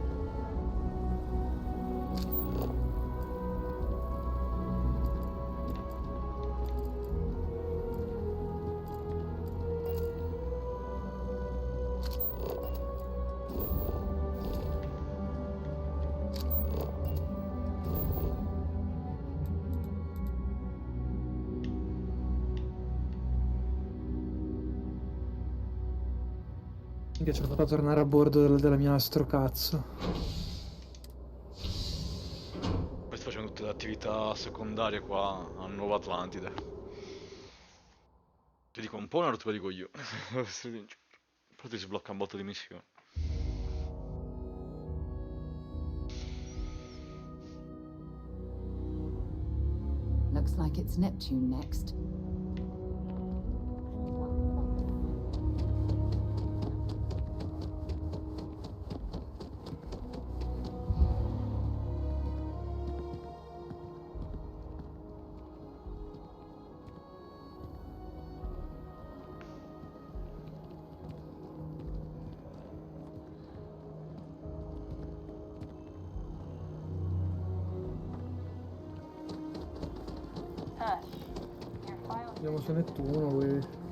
Minchia, ce l'ho fatta tornare a bordo della mia astrocazzo. Poi sto facendo tutte le attività secondarie qua a Nuova Atlantide. Ti dico un po' una rottura di coglione. Però ti sblocca un botto di missioni. Looks like it's Neptune next. Andiamo su Nettuno, qui.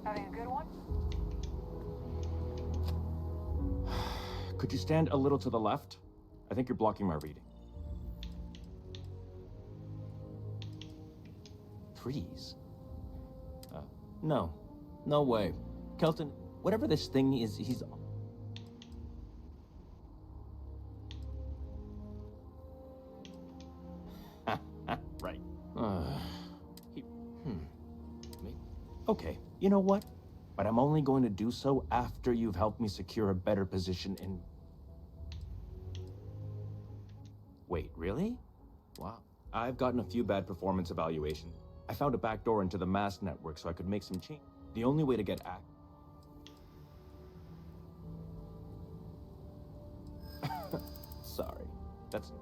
Having a good one? Could you stand a little to the left? I think you're blocking my reading. Trees? No. No way. Kelton, whatever this thing is, he's... Right. Okay, you know what? But I'm only going to do so after you've helped me secure a better position in... Wait, really? Wow. I've gotten a few bad performance evaluations. I found a backdoor into the mass network so I could make some change. The only way to get Sorry. That's...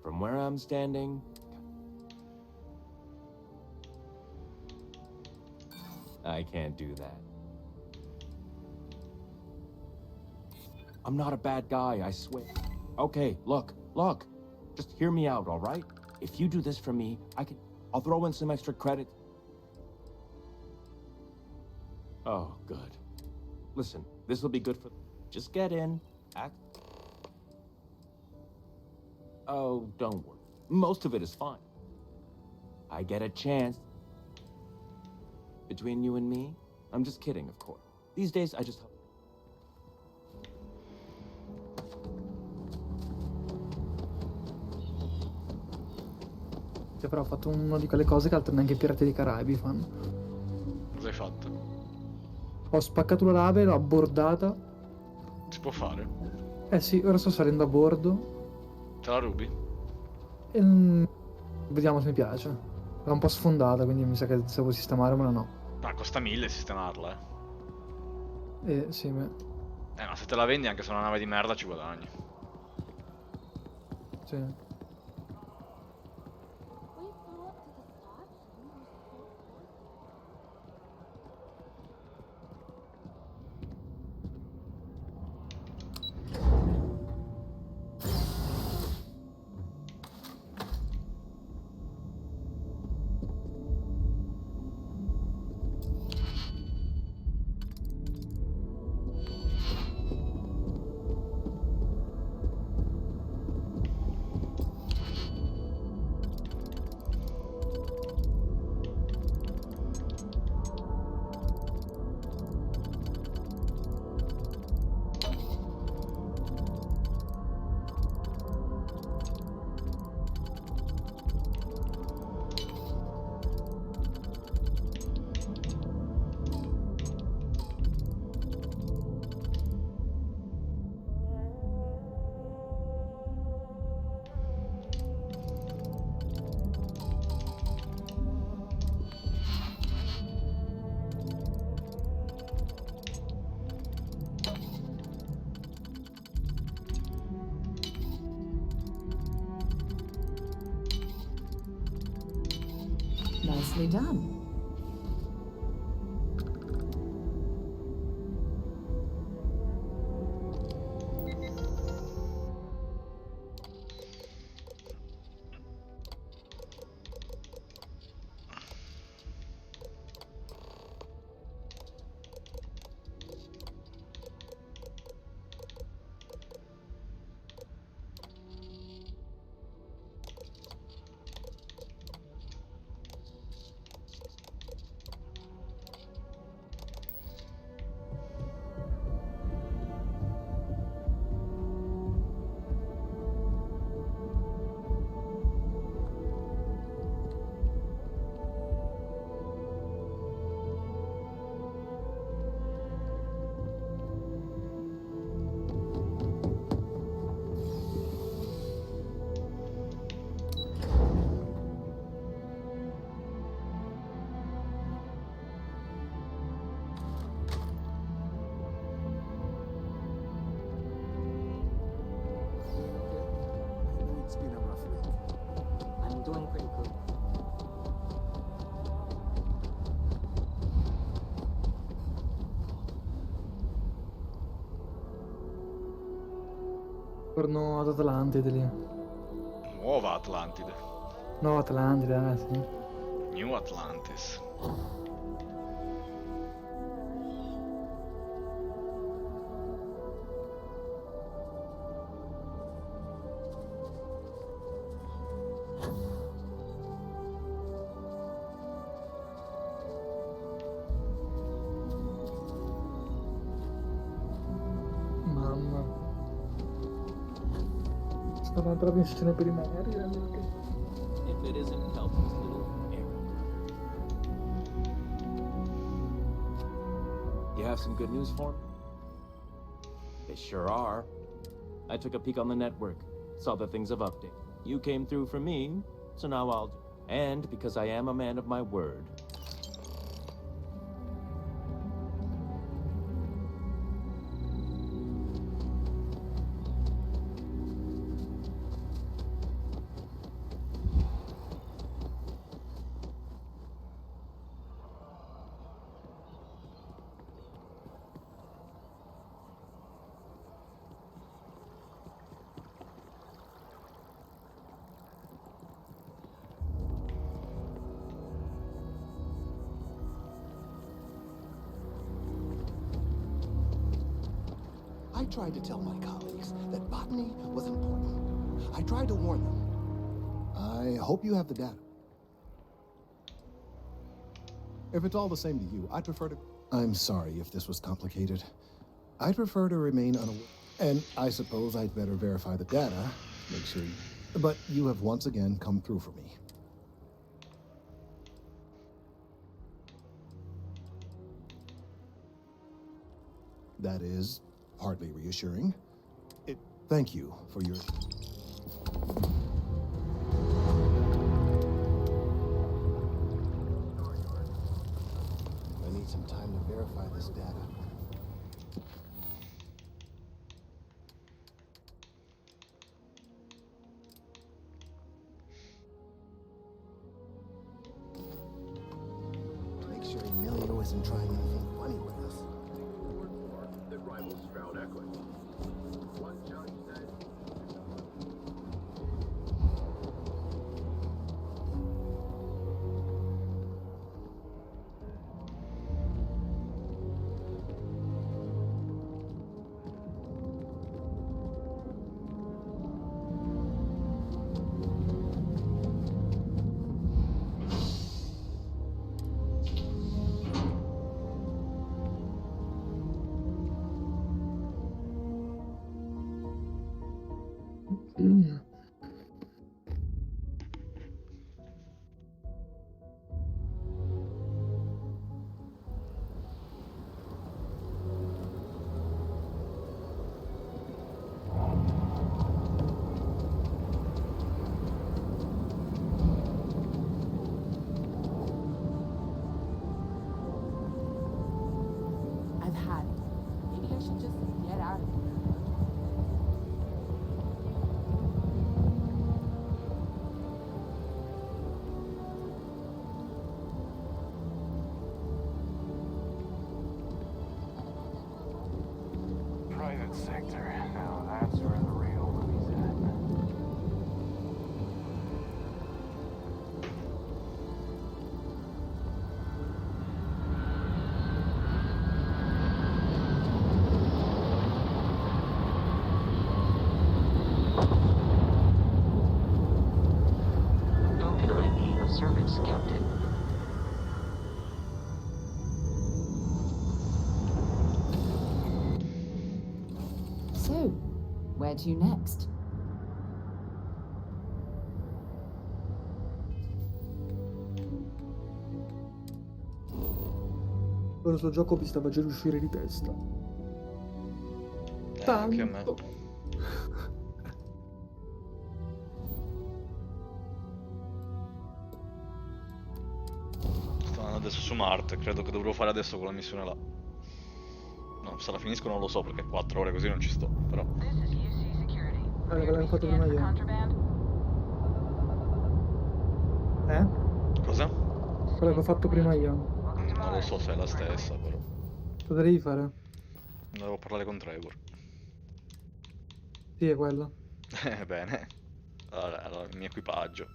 From where I'm standing... I can't do that. I'm not a bad guy, I swear. Okay, look. Just hear me out, all right? If you do this for me, I'll throw in some extra credit. Oh, good. Listen, this will be good for... Just get in, act... Oh, don't worry. Most of it is fine. I get a chance. Between you and me, I'm just kidding, of course. These days, I just... Però ho fatto una di quelle cose che altri neanche i Pirati dei Caraibi fanno. Cosa hai fatto? Ho spaccato la nave, l'ho abbordata. Si può fare? Eh sì, ora sto salendo a bordo. Te la rubi? E, vediamo se mi piace. L'ho un po' sfondata, quindi mi sa che se vuoi sistemarmela no. Ah, costa 1000 sistemarla, Sì, ma se te la vendi anche se è una nave di merda ci guadagni. sì. Nicely done. It's been a rough week. I'm doing pretty good. Torno ad Atlantide lì. Nuova Atlantide. No, Atlantide, sì. New Atlantis. Mamma. Sto un'altra missione per rimanere. If it isn't Help's little errand. You have some good news for me? They sure are. I took a peek on the network, saw that things have updated. You came through for me, so now I'll do. And because I am a man of my word. I tried to tell my colleagues that botany was important. I tried to warn them. I hope you have the data. If it's all the same to you, I'd prefer to... I'm sorry if this was complicated. I'd prefer to remain unaware. And I suppose I'd better verify the data, make sure you... But you have once again come through for me. That is hardly reassuring. Thank you for your... I need some time to verify this data. Make sure Emilio isn't trying anything funny with us. That rivals Stroud Equity. One judge said. I've had it. Maybe I should just get out of here. sector. Now that's where the real money's at. Open ID of service, Captain. So, where to next? Questo gioco mi stava già di uscire di testa. Anche a me. Sto andando adesso su Marte, credo che dovrò fare adesso quella missione là. No, se la finisco non lo so perché 4 ore così non ci sto, però. Allora, l'abbiamo fatto prima io. Cosa? Quello che ho fatto prima io. Non lo so se è la stessa, però. Cosa devi fare? Devo parlare con Trevor. Sì, è quello. Bene. Allora, il mio equipaggio.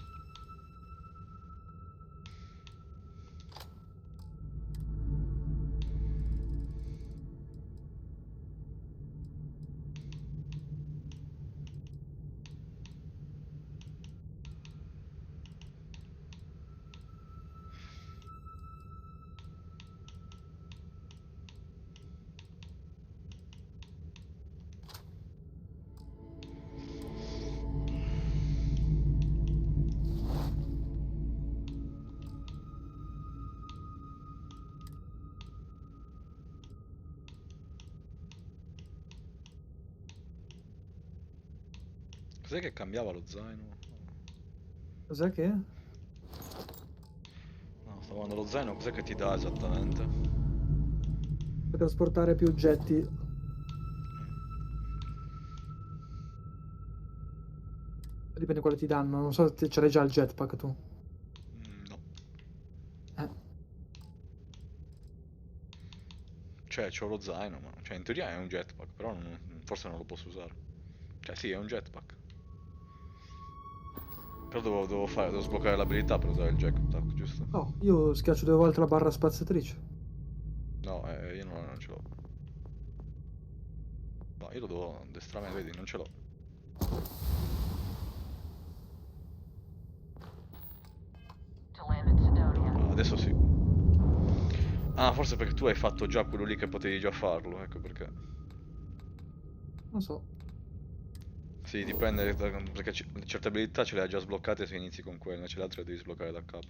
Cos'è che cambiava lo zaino? Cos'è che? No, sto guardando lo zaino, cos'è che ti dà esattamente? Per trasportare più oggetti. Dipende quale ti danno. Non so se ce l'hai già il jetpack tu. No. Cioè, c'ho lo zaino, ma cioè, in teoria è un jetpack, però forse non lo posso usare. Cioè, sì, è un jetpack. Però devo sbloccare l'abilità per usare il jetpack, giusto? No, io schiaccio 2 volte la barra spaziatrice. No, io non ce l'ho. No, io lo devo destrare, vedi, non ce l'ho. Adesso sì. Ah, forse perché tu hai fatto già quello lì che potevi già farlo, ecco perché. Non so. Sì, dipende, perché certe abilità ce le hai già sbloccate se inizi con quelle, invece le altre le devi sbloccare da capo.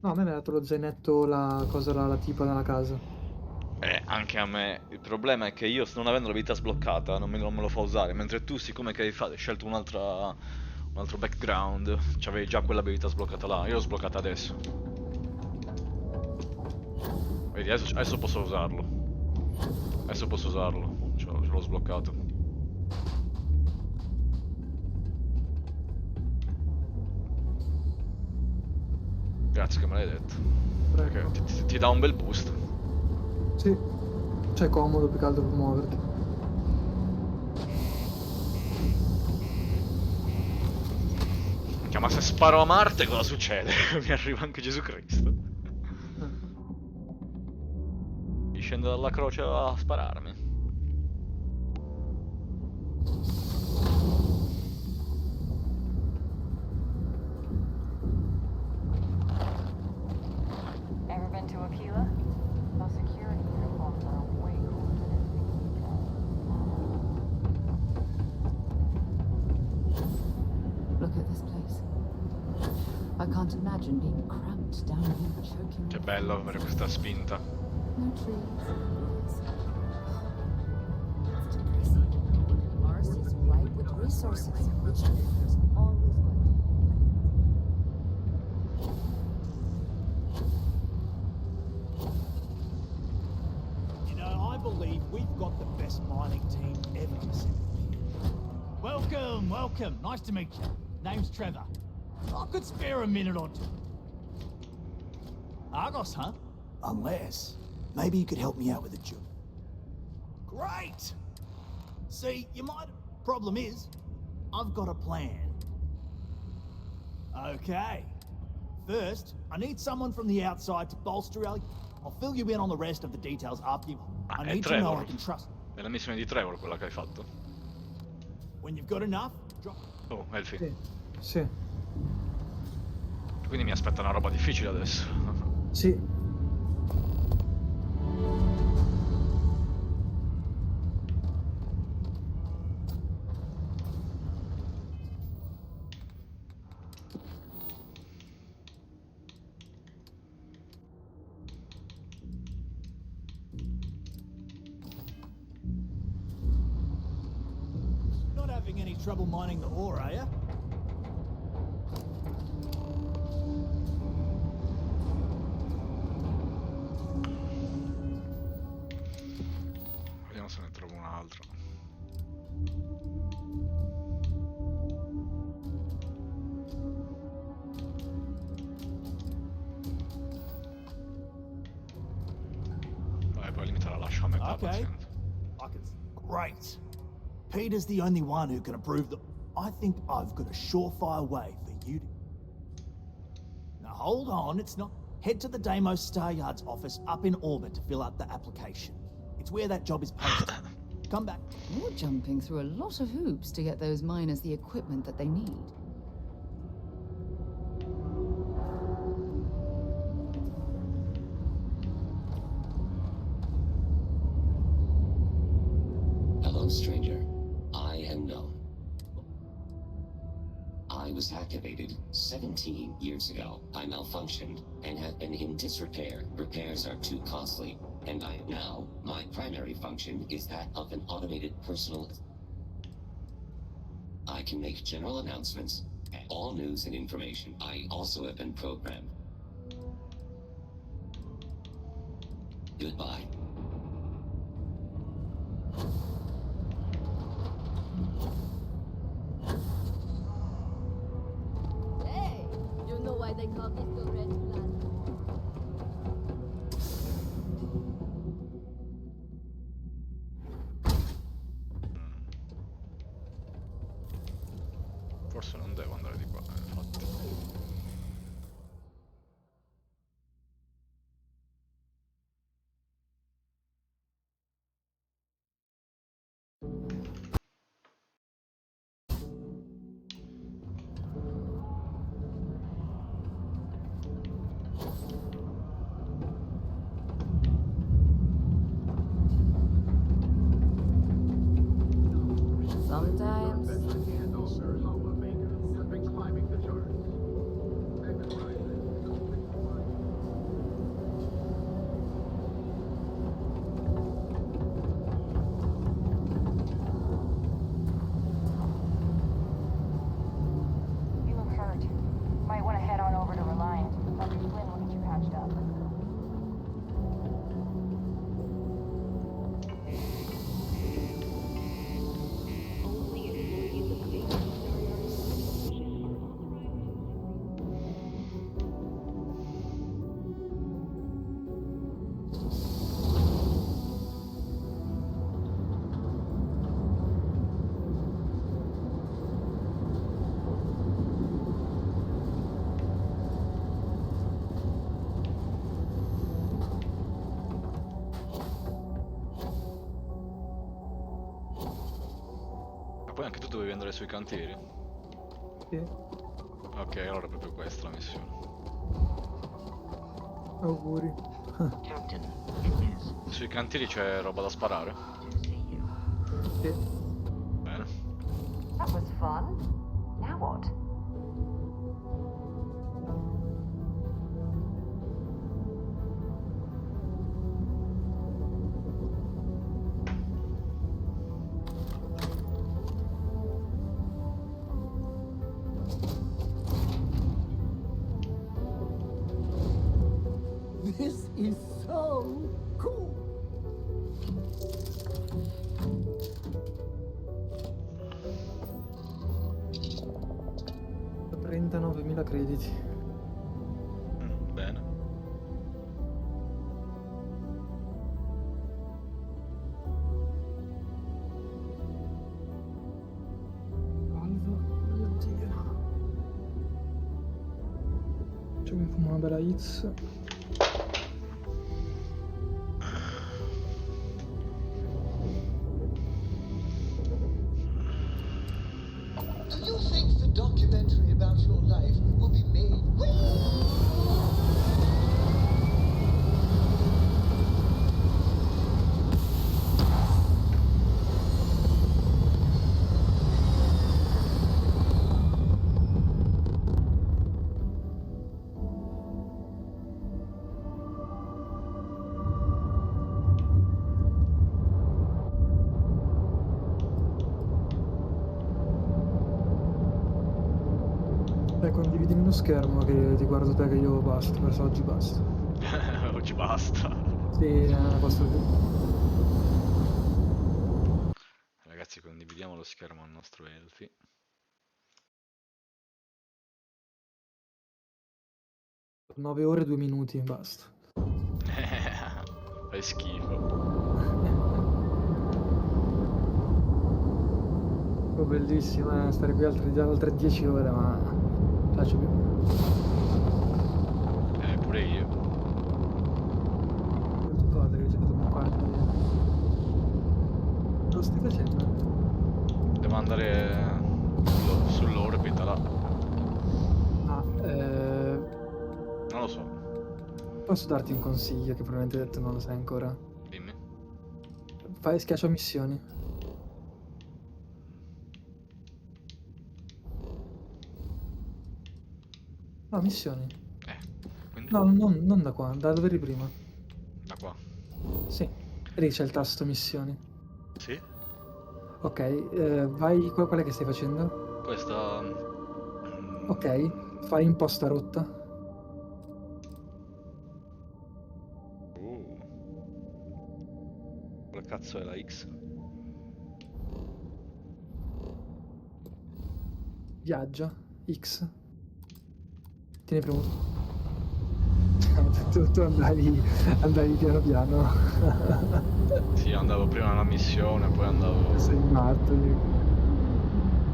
No, a me mi ha dato lo zainetto, la cosa, la tipa nella casa. Anche a me. Il problema è che io, non avendo l'abilità sbloccata, non me lo fa usare, mentre tu, siccome che hai scelto un altro background, c'avevi già quell'abilità sbloccata là, io l'ho sbloccata adesso. Vedi, adesso posso usarlo. Adesso posso usarlo, ce l'ho sbloccato. Grazie che me l'hai detto. Perché ti dà un bel boost. Sì. Cioè, è comodo più che altro per muoverti. Ma se sparo a Marte cosa succede? Mi arriva anche Gesù Cristo. Mi scende dalla croce a spararmi. Ever been to Aquila? The security protocols are way cooler than Look at this place. I can't imagine being cramped down here, choking. Che bello avere questa spinta. No trees. It's depressing. Mars is ripe with resources, which there's always going to be. You know, I believe we've got the best mining team ever assembled here. Welcome, welcome. Nice to meet you. Name's Trevor. I could spare a minute or two. Argos, huh? Unless, maybe you could help me out with a job. Great! See, you might... Problem is, I've got a plan. Okay. First, I need someone from the outside to bolster our... I'll fill you in on the rest of the details after you... I è need to know I Trevor. can trust... È la missione di Trevor quella che hai fatto. When you've got enough, drop... Oh, Elfie. Sì. Sì. Quindi mi aspetta una roba difficile adesso. Sì. Not having any trouble mining the ore, are you? Vediamo se ne trovo un altro. Vabbè, poi limita la lascio a metà, Okay. pazienza. Great. Peter's the only one who can approve the... I think I've got a surefire way for you to... Now hold on, it's not... Head to the Deimos Star Yard's office up in orbit to fill out the application. It's where that job is posted. Come back. You're jumping through a lot of hoops to get those miners the equipment that they need. Hello, stranger. I am known. I was activated 17 years ago. I malfunctioned and have been in disrepair. Repairs are too costly, and my primary function is that of an automated personal... I can make general announcements, and all news and information. I also have been programmed. Goodbye. Hey, you know why they call this the Red Planet? Forse non devo andare di qua, infatti. Sometimes. You look hurt. Might want to head on over to Reliant. Dr. Flynn will get you patched up. Ma poi anche tu dovevi andare sui cantieri? Sì. Ok, allora è proprio questa la missione. Auguri. Sui cantieri c'è roba da sparare? Sì. Bene. That was fun. Now what? This is so cool. 39.000 crediti. Bene. Faccio mi fumo una bella hits. Do you think the documentary about your life will be made? Condividimi lo schermo che ti guardo te che io basta, verso oggi basta. Oggi basta. Sì, non posso più. Ragazzi, condividiamo lo schermo al nostro Elfi. Per 9 ore e 2 minuti, basta. Fai schifo. Oh, bellissimo, stare qui altre 10 ore, ma non faccio più. Pure io. Tu padre, che hai giocato con quanti? Lo stai facendo? Devo andare sull'orbita là. Ah, Non lo so. posso darti un consiglio che probabilmente tu non lo sai ancora? Dimmi. Fai schiaccia missioni. No, missioni. Quindi? No, non da qua, da dove eri prima. Da qua. Sì, lì c'è il tasto missioni. Sì? Ok, vai, qual è che stai facendo? Questa... Ok, fai imposta rotta. Quella cazzo è la X? Viaggia, X. Tieni premuto. Tu andavi piano piano. Sì, andavo prima alla missione, poi andavo... Sei matto.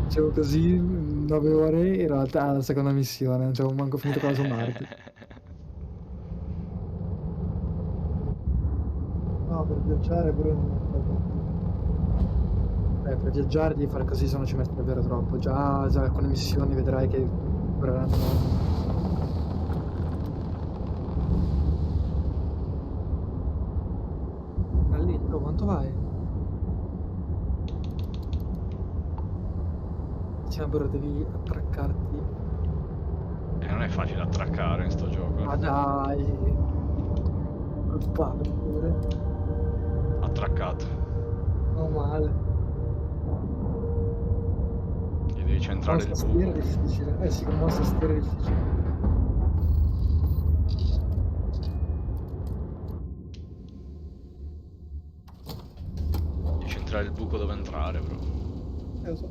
Facevo così 9 ore, in realtà alla seconda missione, non c'avevo manco finito cosa su Marte. No, per viaggiare pure per viaggiare devi fare così, se no ci metti davvero troppo. Già alcune missioni vedrai che dureranno. Ma lì, quanto vai? Sì, ma però devi attraccarti. non è facile attraccare in sto gioco. Ma dai! Padre pure. Attraccato. Non male. Gli devi centrare il Tastiera buco. è difficile. Sì, con la tastiera è difficile. Devi centrare il buco dove entrare, bro. Lo so.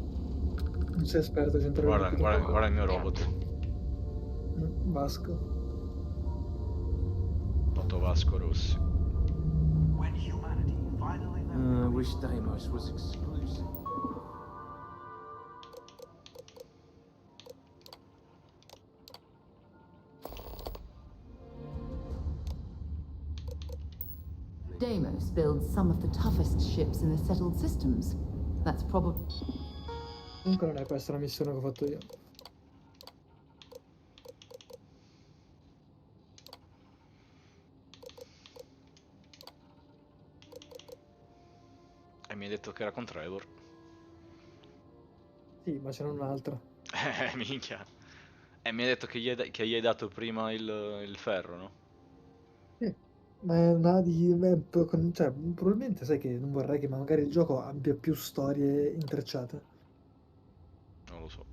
Non sei esperto a centrare Guarda, il buco. guarda il mio robot. Vasco. Otto Vasco Rossi. I wish Deimos was exclusive. Deimos builds some of the toughest ships in the settled systems. That's probably... Comunque non è questa la missione che ho fatto io. E mi hai detto che era con Trevor. Sì, ma c'era un'altra. Minchia. E mi hai detto che gli hai dato prima il ferro, no? Ma è una di... cioè, probabilmente sai che non vorrei che magari il gioco abbia più storie intrecciate. Non lo so.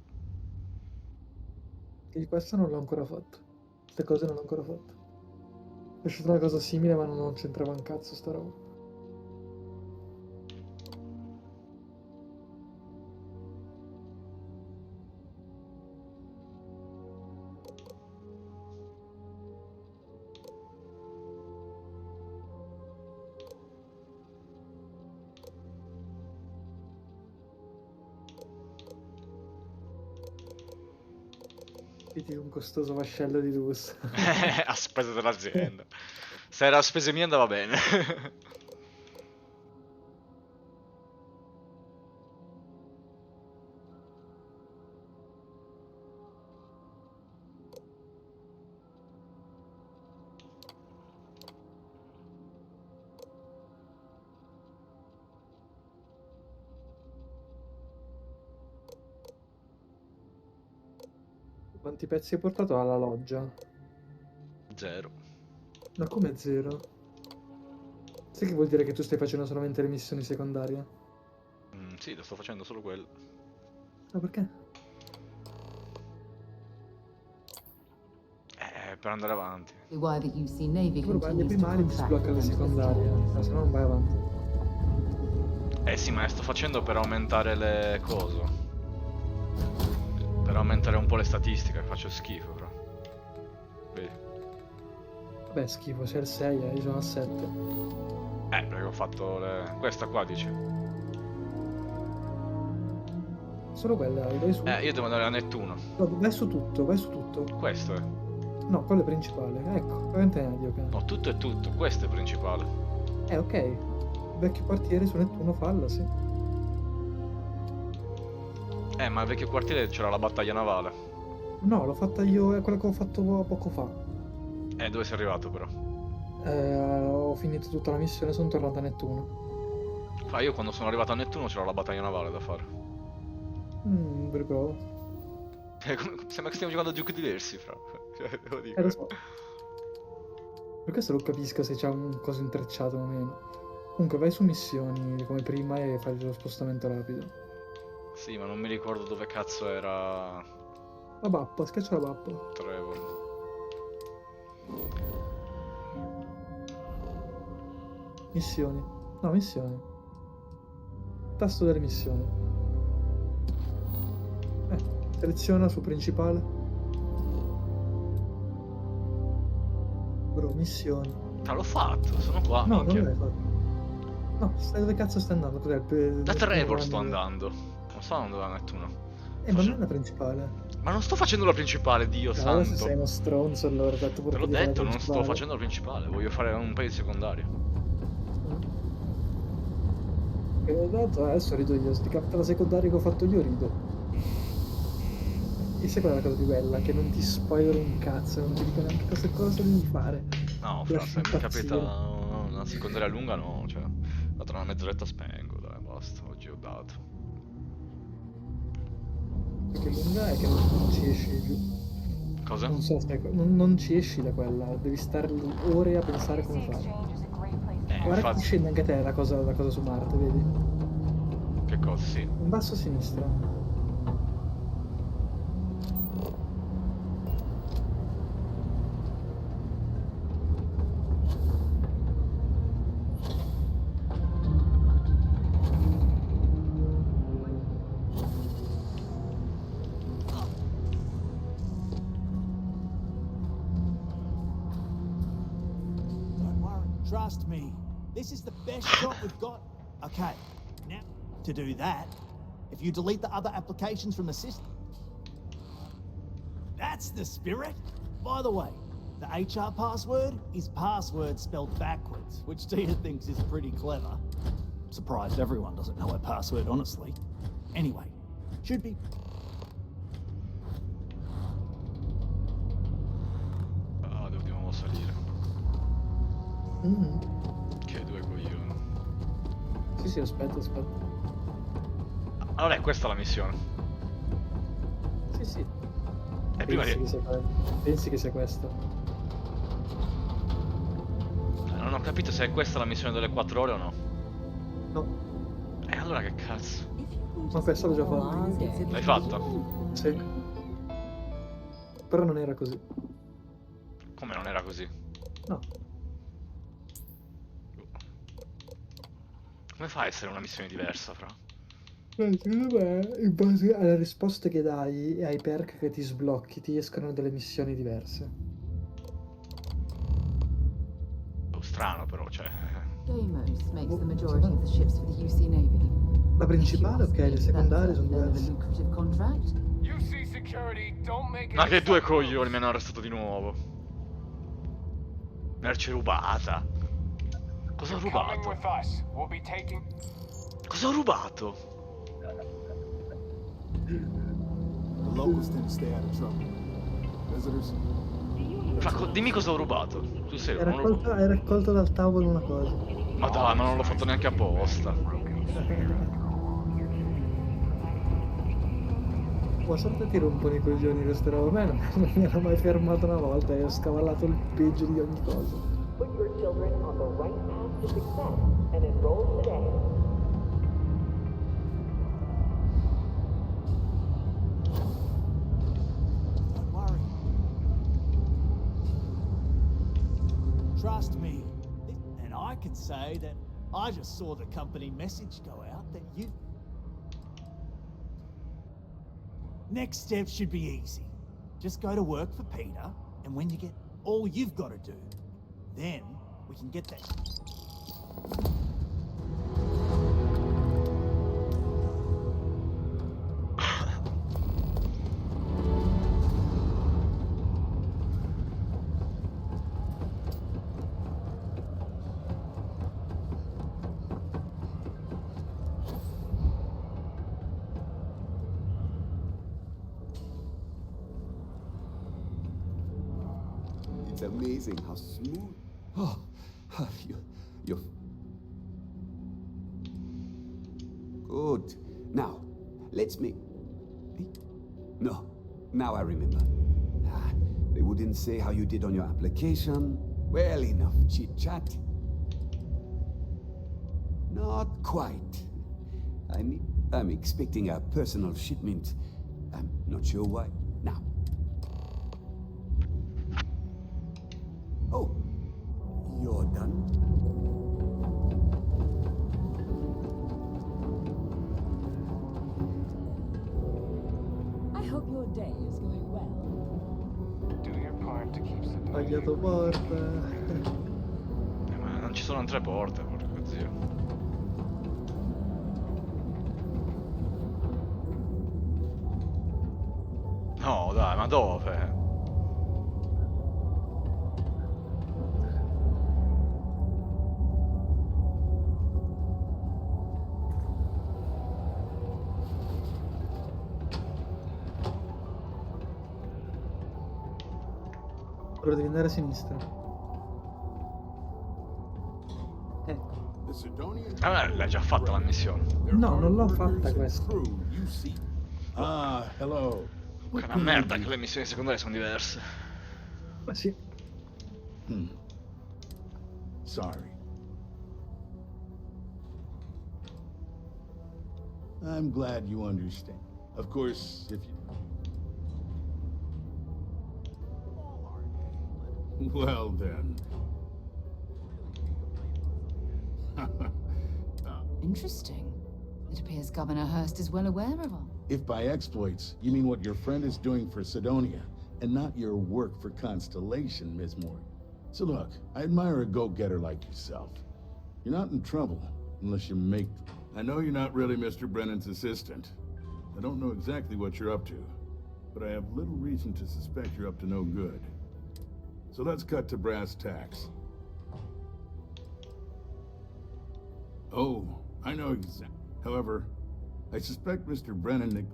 E questo non l'ho ancora fatto. Queste cose non l'ho ancora fatte. È uscita una cosa simile ma non c'entrava un cazzo sta roba. Mettiti un costoso vascello di lusso. A spese dell'azienda. Se era a spese mie andava bene. Quanti pezzi hai portato alla loggia? 0. Ma come 0? Sai che vuol dire che tu stai facendo solamente le missioni secondarie? Sì, lo sto facendo solo quello. Ma perché? Per andare avanti. Why the UC Navy Però vai alle continues to primarie ti contract sblocca le with them. secondarie, se no non vai avanti. Sì, ma le sto facendo per aumentare le cose. Per aumentare un po' le statistiche, faccio schifo però. Vedi? Vabbè, schifo, sei al 6, io sono al 7. Perché ho fatto questa qua, dici? Solo quella, vai su. Io devo andare a Nettuno. No, vai su tutto, vai su tutto. Questo è. No, quello è principale, ecco, quarantena, ok. No, tutto è tutto, questo è principale. Ok. Vecchio quartiere su Nettuno, fallo, sì. Ma al vecchio quartiere c'era la battaglia navale. No, l'ho fatta io, è quello che ho fatto poco fa. Dove sei arrivato però? Ho finito tutta la missione, sono tornato a Nettuno. Io quando sono arrivato a Nettuno c'era la battaglia navale da fare. Riprovo. Sembra che stiamo giocando a giochi diversi, fra. Cioè, devo dire. Lo so. Per questo non capisco se c'è un coso intrecciato o meno. Comunque vai su missioni come prima e fai lo spostamento rapido. Sì, ma non mi ricordo dove cazzo era. La mappa, schiaccia la mappa. Trevor. Missioni. No, missioni. Tasto delle missioni. Seleziona su principale. Bro, missioni. L'ho fatto, sono qua. No, minchia. non l'hai fatto. No, stai dove cazzo stai andando? Cos'è? Da Trevor sto andando. Non so dove va Nettuno. Ma non è la principale. Ma non sto facendo la principale, Dio Allora, se santo. sei uno stronzo, allora Te l'ho detto, non sto facendo la principale, voglio fare un paio di secondarie. Tanto adesso rido io, sti capita la secondaria che ho fatto io rido. E sai qual è la cosa più bella? Che non ti spoiler un cazzo, non ti dico neanche cosa devi fare. No, Ti fra, lascio se mi impazzire. capita una secondaria lunga no, cioè. Tra una mezz'oretta spengo, dai, basta, oggi ho dato. Perché lunga è che non ci esci più. Cosa? Non so, non ci esci da quella, devi stare ore a pensare come fare. Guarda che ti scende anche te la cosa su Marte, vedi? Che cosa, sì. In basso a sinistra. Don't worry, trust me. This is the best shot we've got. Okay, now to do that, if you delete the other applications from the system. That's the spirit. By the way, the HR password is password spelled backwards, which Tia thinks is pretty clever. Surprised everyone doesn't know her password, honestly. Anyway, should be. Ah, devo di nuovo salire. Che due coglioni. Sì, aspetta. Allora è questa la missione. Sì. E prima Pensi che sia questa? Non ho capito se è questa la missione delle 4 ore o no. No. Allora che cazzo? Ma questa l'ho già fatta. L'hai fatta? Sì. Però non era così. Come non era così? No. Come fa a essere una missione diversa, fra? Secondo me, in base alle risposte che dai e ai perk che ti sblocchi, ti escono delle missioni diverse. Strano però, cioè. Deimos makes the majority of the ships for the UC Navy. La principale, ok, le secondarie sono diverse. Lucrative contract. UC security. Don't make it. Ma che due coglioni mi hanno arrestato di nuovo. Merce rubata. Cosa ho Coming rubato? with us. We'll be taking. Cosa ho rubato? The locals tend to stay out of trouble. Visitors? Fra, dimmi cosa ho rubato. Sul serio, non lo... Hai raccolto dal tavolo una cosa. Ma dai, ma non l'ho fatto neanche apposta. Ma sorte ti rompono i coglioni queste robe. A me non mi hanno mai fermato una volta e ho scavallato il peggio di ogni cosa. Put your children on the right path to success and enroll today. Don't worry. Trust me. And I can say that I just saw the company message go out that you... Next step should be easy. Just go to work for Peter, and when you get all you've got to do, then we can get that... It's amazing how smooth. Oh, you. Good. Now, let's make. No, now I remember. They wouldn't say how you did on your application. Well, enough chit chat. Not quite. I'm expecting a personal shipment. I'm not sure why. Now. Oh, you're done? I hope your day is going well. Do your part to keep the. Tagliato porta. Ma non ci sono altre porte, porco zio. No, dai, ma dove? Però devi andare a sinistra. Ah, l'hai già fatta la missione. No, non l'ho fatta questa. Ah, hello. Che è una merda che le missioni secondarie sono diverse. Ma sì. Sorry. I'm glad you understand. Of course, if you... Well then. Interesting. It appears Governor Hurst is well aware of all. If by exploits, you mean what your friend is doing for Sidonia, and not your work for Constellation, Ms. Moore. So look, I admire a go-getter like yourself. You're not in trouble, unless you make... I know you're not really Mr. Brennan's assistant. I don't know exactly what you're up to, but I have little reason to suspect you're up to no good. So let's cut to brass tacks. Oh, I know exactly. However, I suspect Mr. Brennan...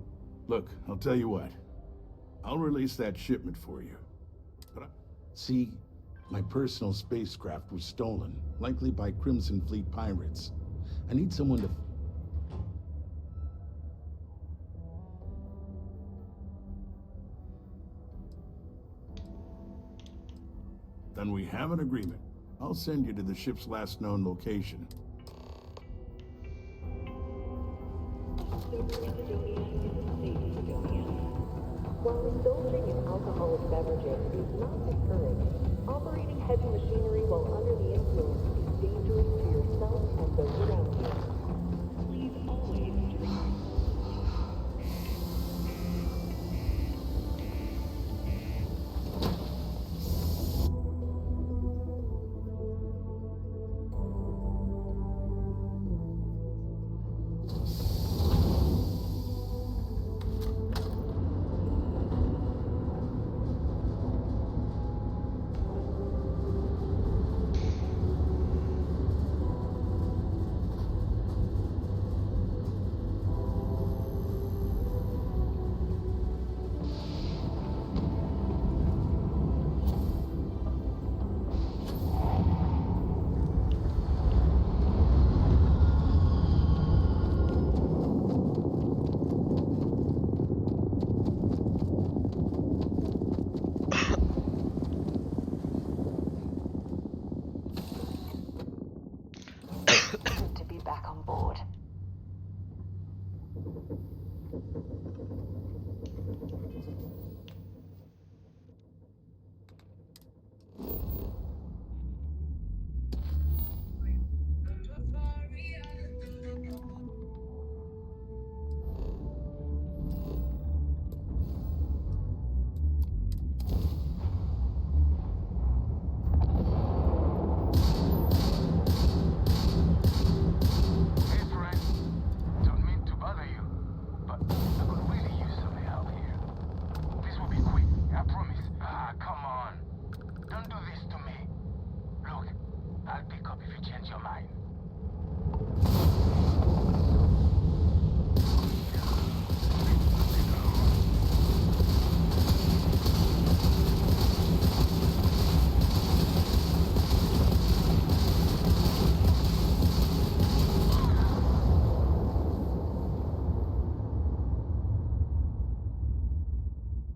Look, I'll tell you what. I'll release that shipment for you. But See, my personal spacecraft was stolen, likely by Crimson Fleet pirates. I need someone to... Then we have an agreement. I'll send you to the ship's last known location. While indulging in alcoholic beverages is not encouraged, operating heavy machinery while under the influence is dangerous to yourself and those around you. Please always drink.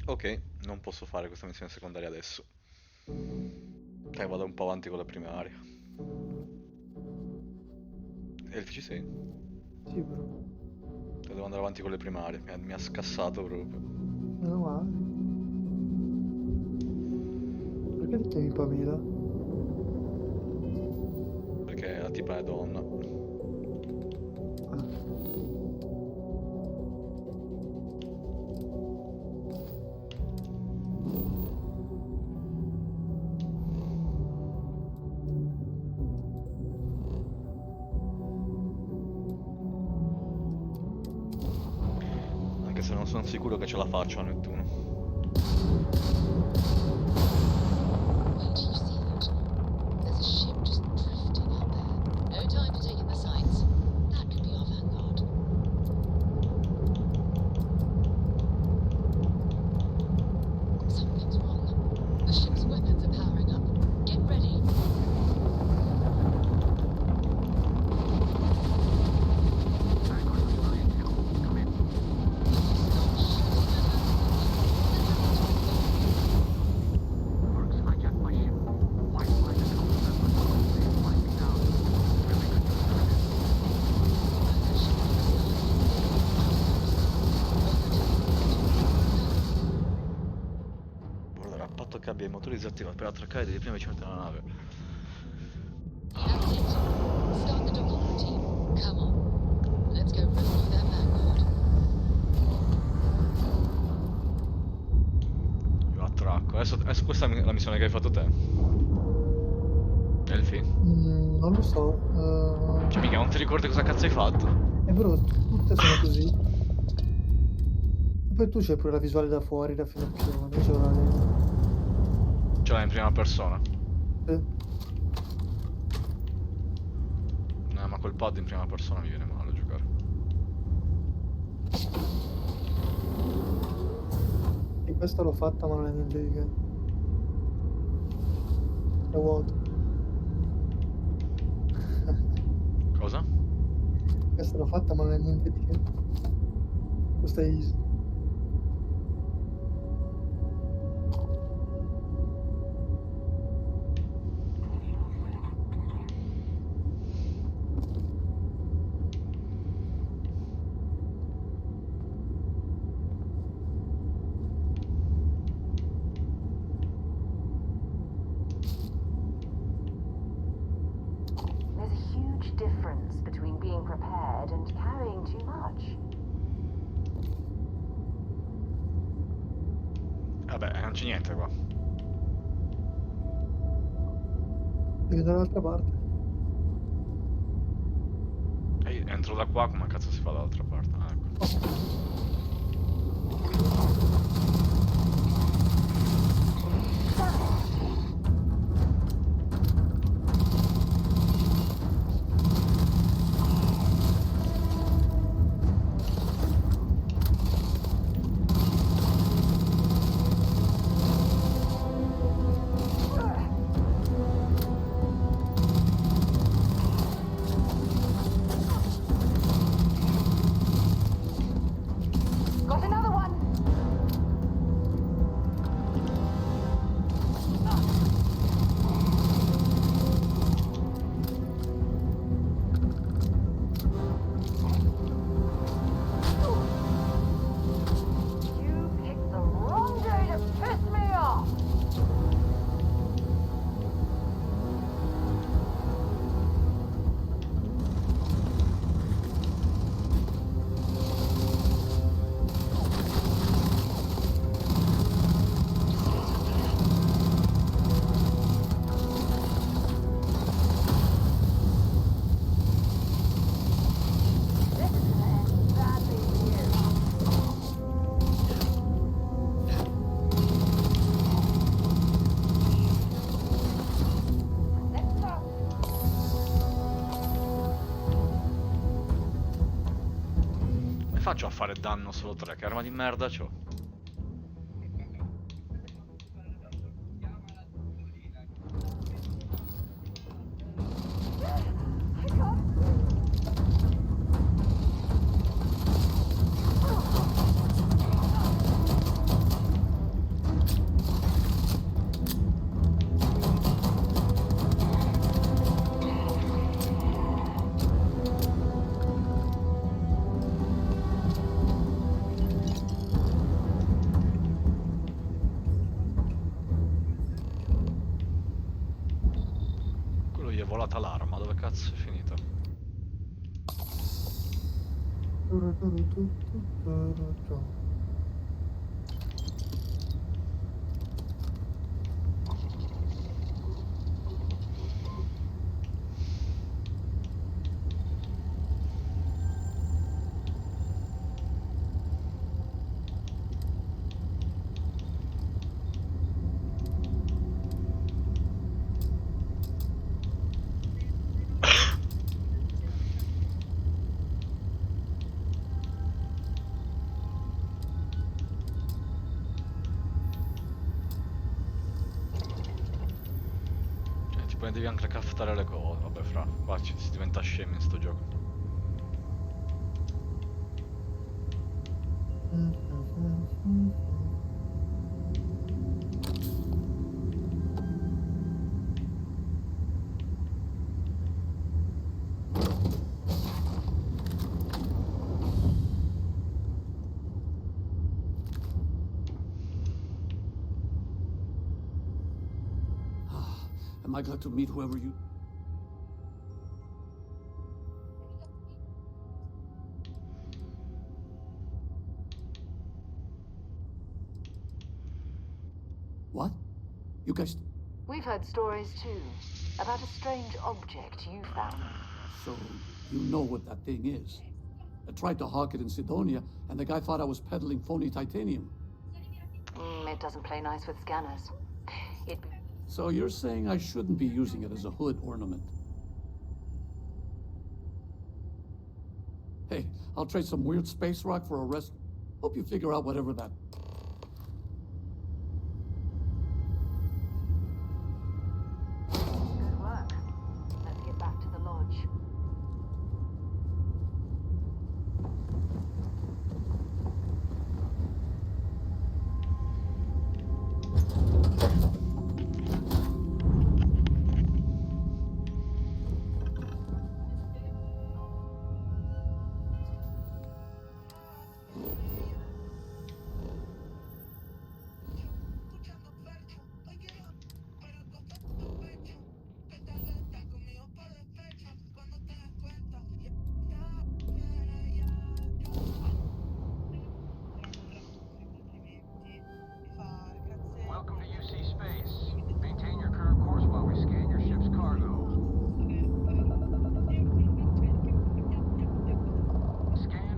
Ok, non posso fare questa missione secondaria adesso. Dai, vado un po' avanti con la primaria. Elfi ci sei? Sì, bro. Devo andare avanti con le primarie, mi ha scassato proprio. Meno male. Perché ti chiami Pamela? Perché la tipa è donna. Anche se non sono sicuro che ce la faccio a Nettuno. There's a ship just drifting out there. No time to take in the sights. That could be our vanguard. Something's wrong. The ship's weapons are powering up. Get ready. Allora, a patto che abbia i motori disattivati per attraccare devi prima avvicinarti alla nave. That's it. Start the docking routine. Come on. Let's go rescue that vanguard. Io attracco. Adesso questa è la missione che hai fatto te. Elfi? Non lo so. Cioè, mica non ti ricordi cosa cazzo hai fatto? Bro, tutte sono così. E poi tu c'hai pure la visuale da fuori, da finocchione. Ce l'hai in prima persona? Sì. No, ma col pad in prima persona mi viene male a giocare. E questa l'ho fatta ma non è niente di che. È vuoto. Cosa? Questa l'ho fatta ma non è niente di che. Questa è easy. There's a huge difference between being prepared and carrying too much. Vabbè, non c'è niente qua. Devi andare dall'altra parte. Entro da qua, come cazzo si fa dall'altra parte? Ah, ecco. Got another one! You picked the wrong day to piss me off! This is gonna end badly for you. Let's go. Come faccio a fare danno solo 3? Che arma di merda c'ho? trovata l'arma, dove cazzo è finita? Poi devi anche craftare le cose, vabbè fra, qua si diventa scemi in sto gioco. Am I glad to meet whoever you... What? You guys... We've heard stories too, about a strange object you found. So, you know what that thing is? I tried to hawk it in Sidonia, and the guy thought I was peddling phony titanium. It doesn't play nice with scanners. So you're saying I shouldn't be using it as a hood ornament? Hey, I'll trade some weird space rock for a rest. Hope you figure out whatever that... Good work. Let's get back to the lodge. Welcome to UC Space. Maintain your current course while we scan your ship's cargo. Scan.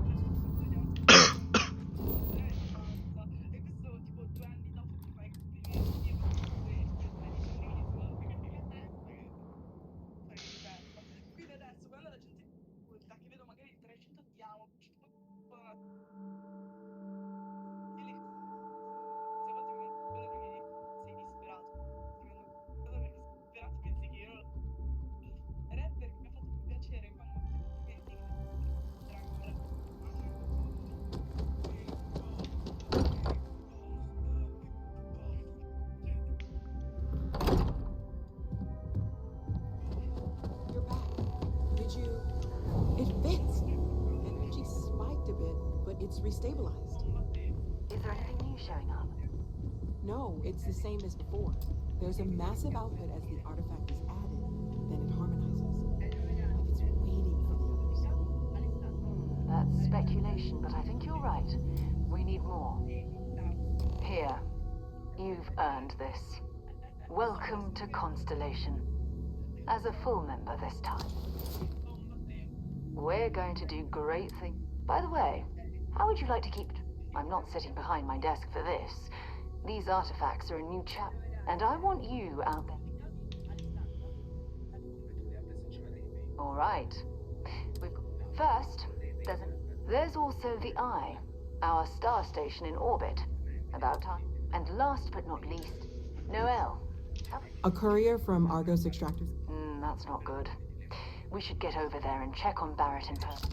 You're back. Did you... It fits. Energy spiked a bit, but it's restabilized. Is there anything new showing up? No, it's the same as before. There's a massive output as the artifact is added, then it harmonizes. Like it's waiting for the others. That's speculation, but I think you're right. We need more. Here. You've earned this. Welcome to Constellation. As a full member this time. We're going to do great things. By the way, how would you like to keep... I'm not sitting behind my desk for this. These artifacts are a new chap, and I want you out there. All right. First, there's also the Eye, our star station in orbit. About time. And last but not least, Noel. A courier from Argos Extractors? That's not good. We should get over there and check on Barrett in person.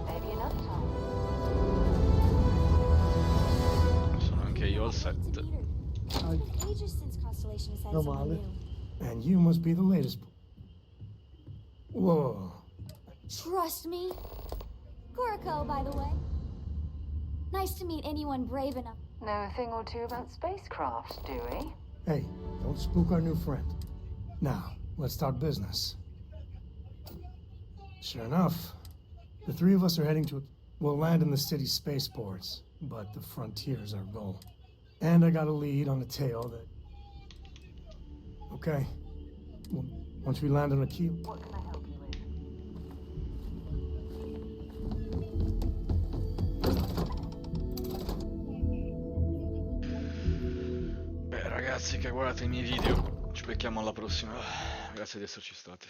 Maybe another time. Sono anche io al set. Ages since Constellation decided No someone male. new. And you must be the latest. Whoa. Trust me. Gorko, by the way. Nice to meet anyone brave enough. Know a thing or two about spacecraft, do we? Hey, don't spook our new friend. Now, let's talk business. Sure enough, the three of us are heading to... We'll land in the city's spaceports, but the frontier's our goal. And I got a lead on the tail that... Okay. Well, once we land on a keel... What can I help you with? Beh ragazzi che guardate i miei video, ci becchiamo alla prossima. Grazie di esserci stati.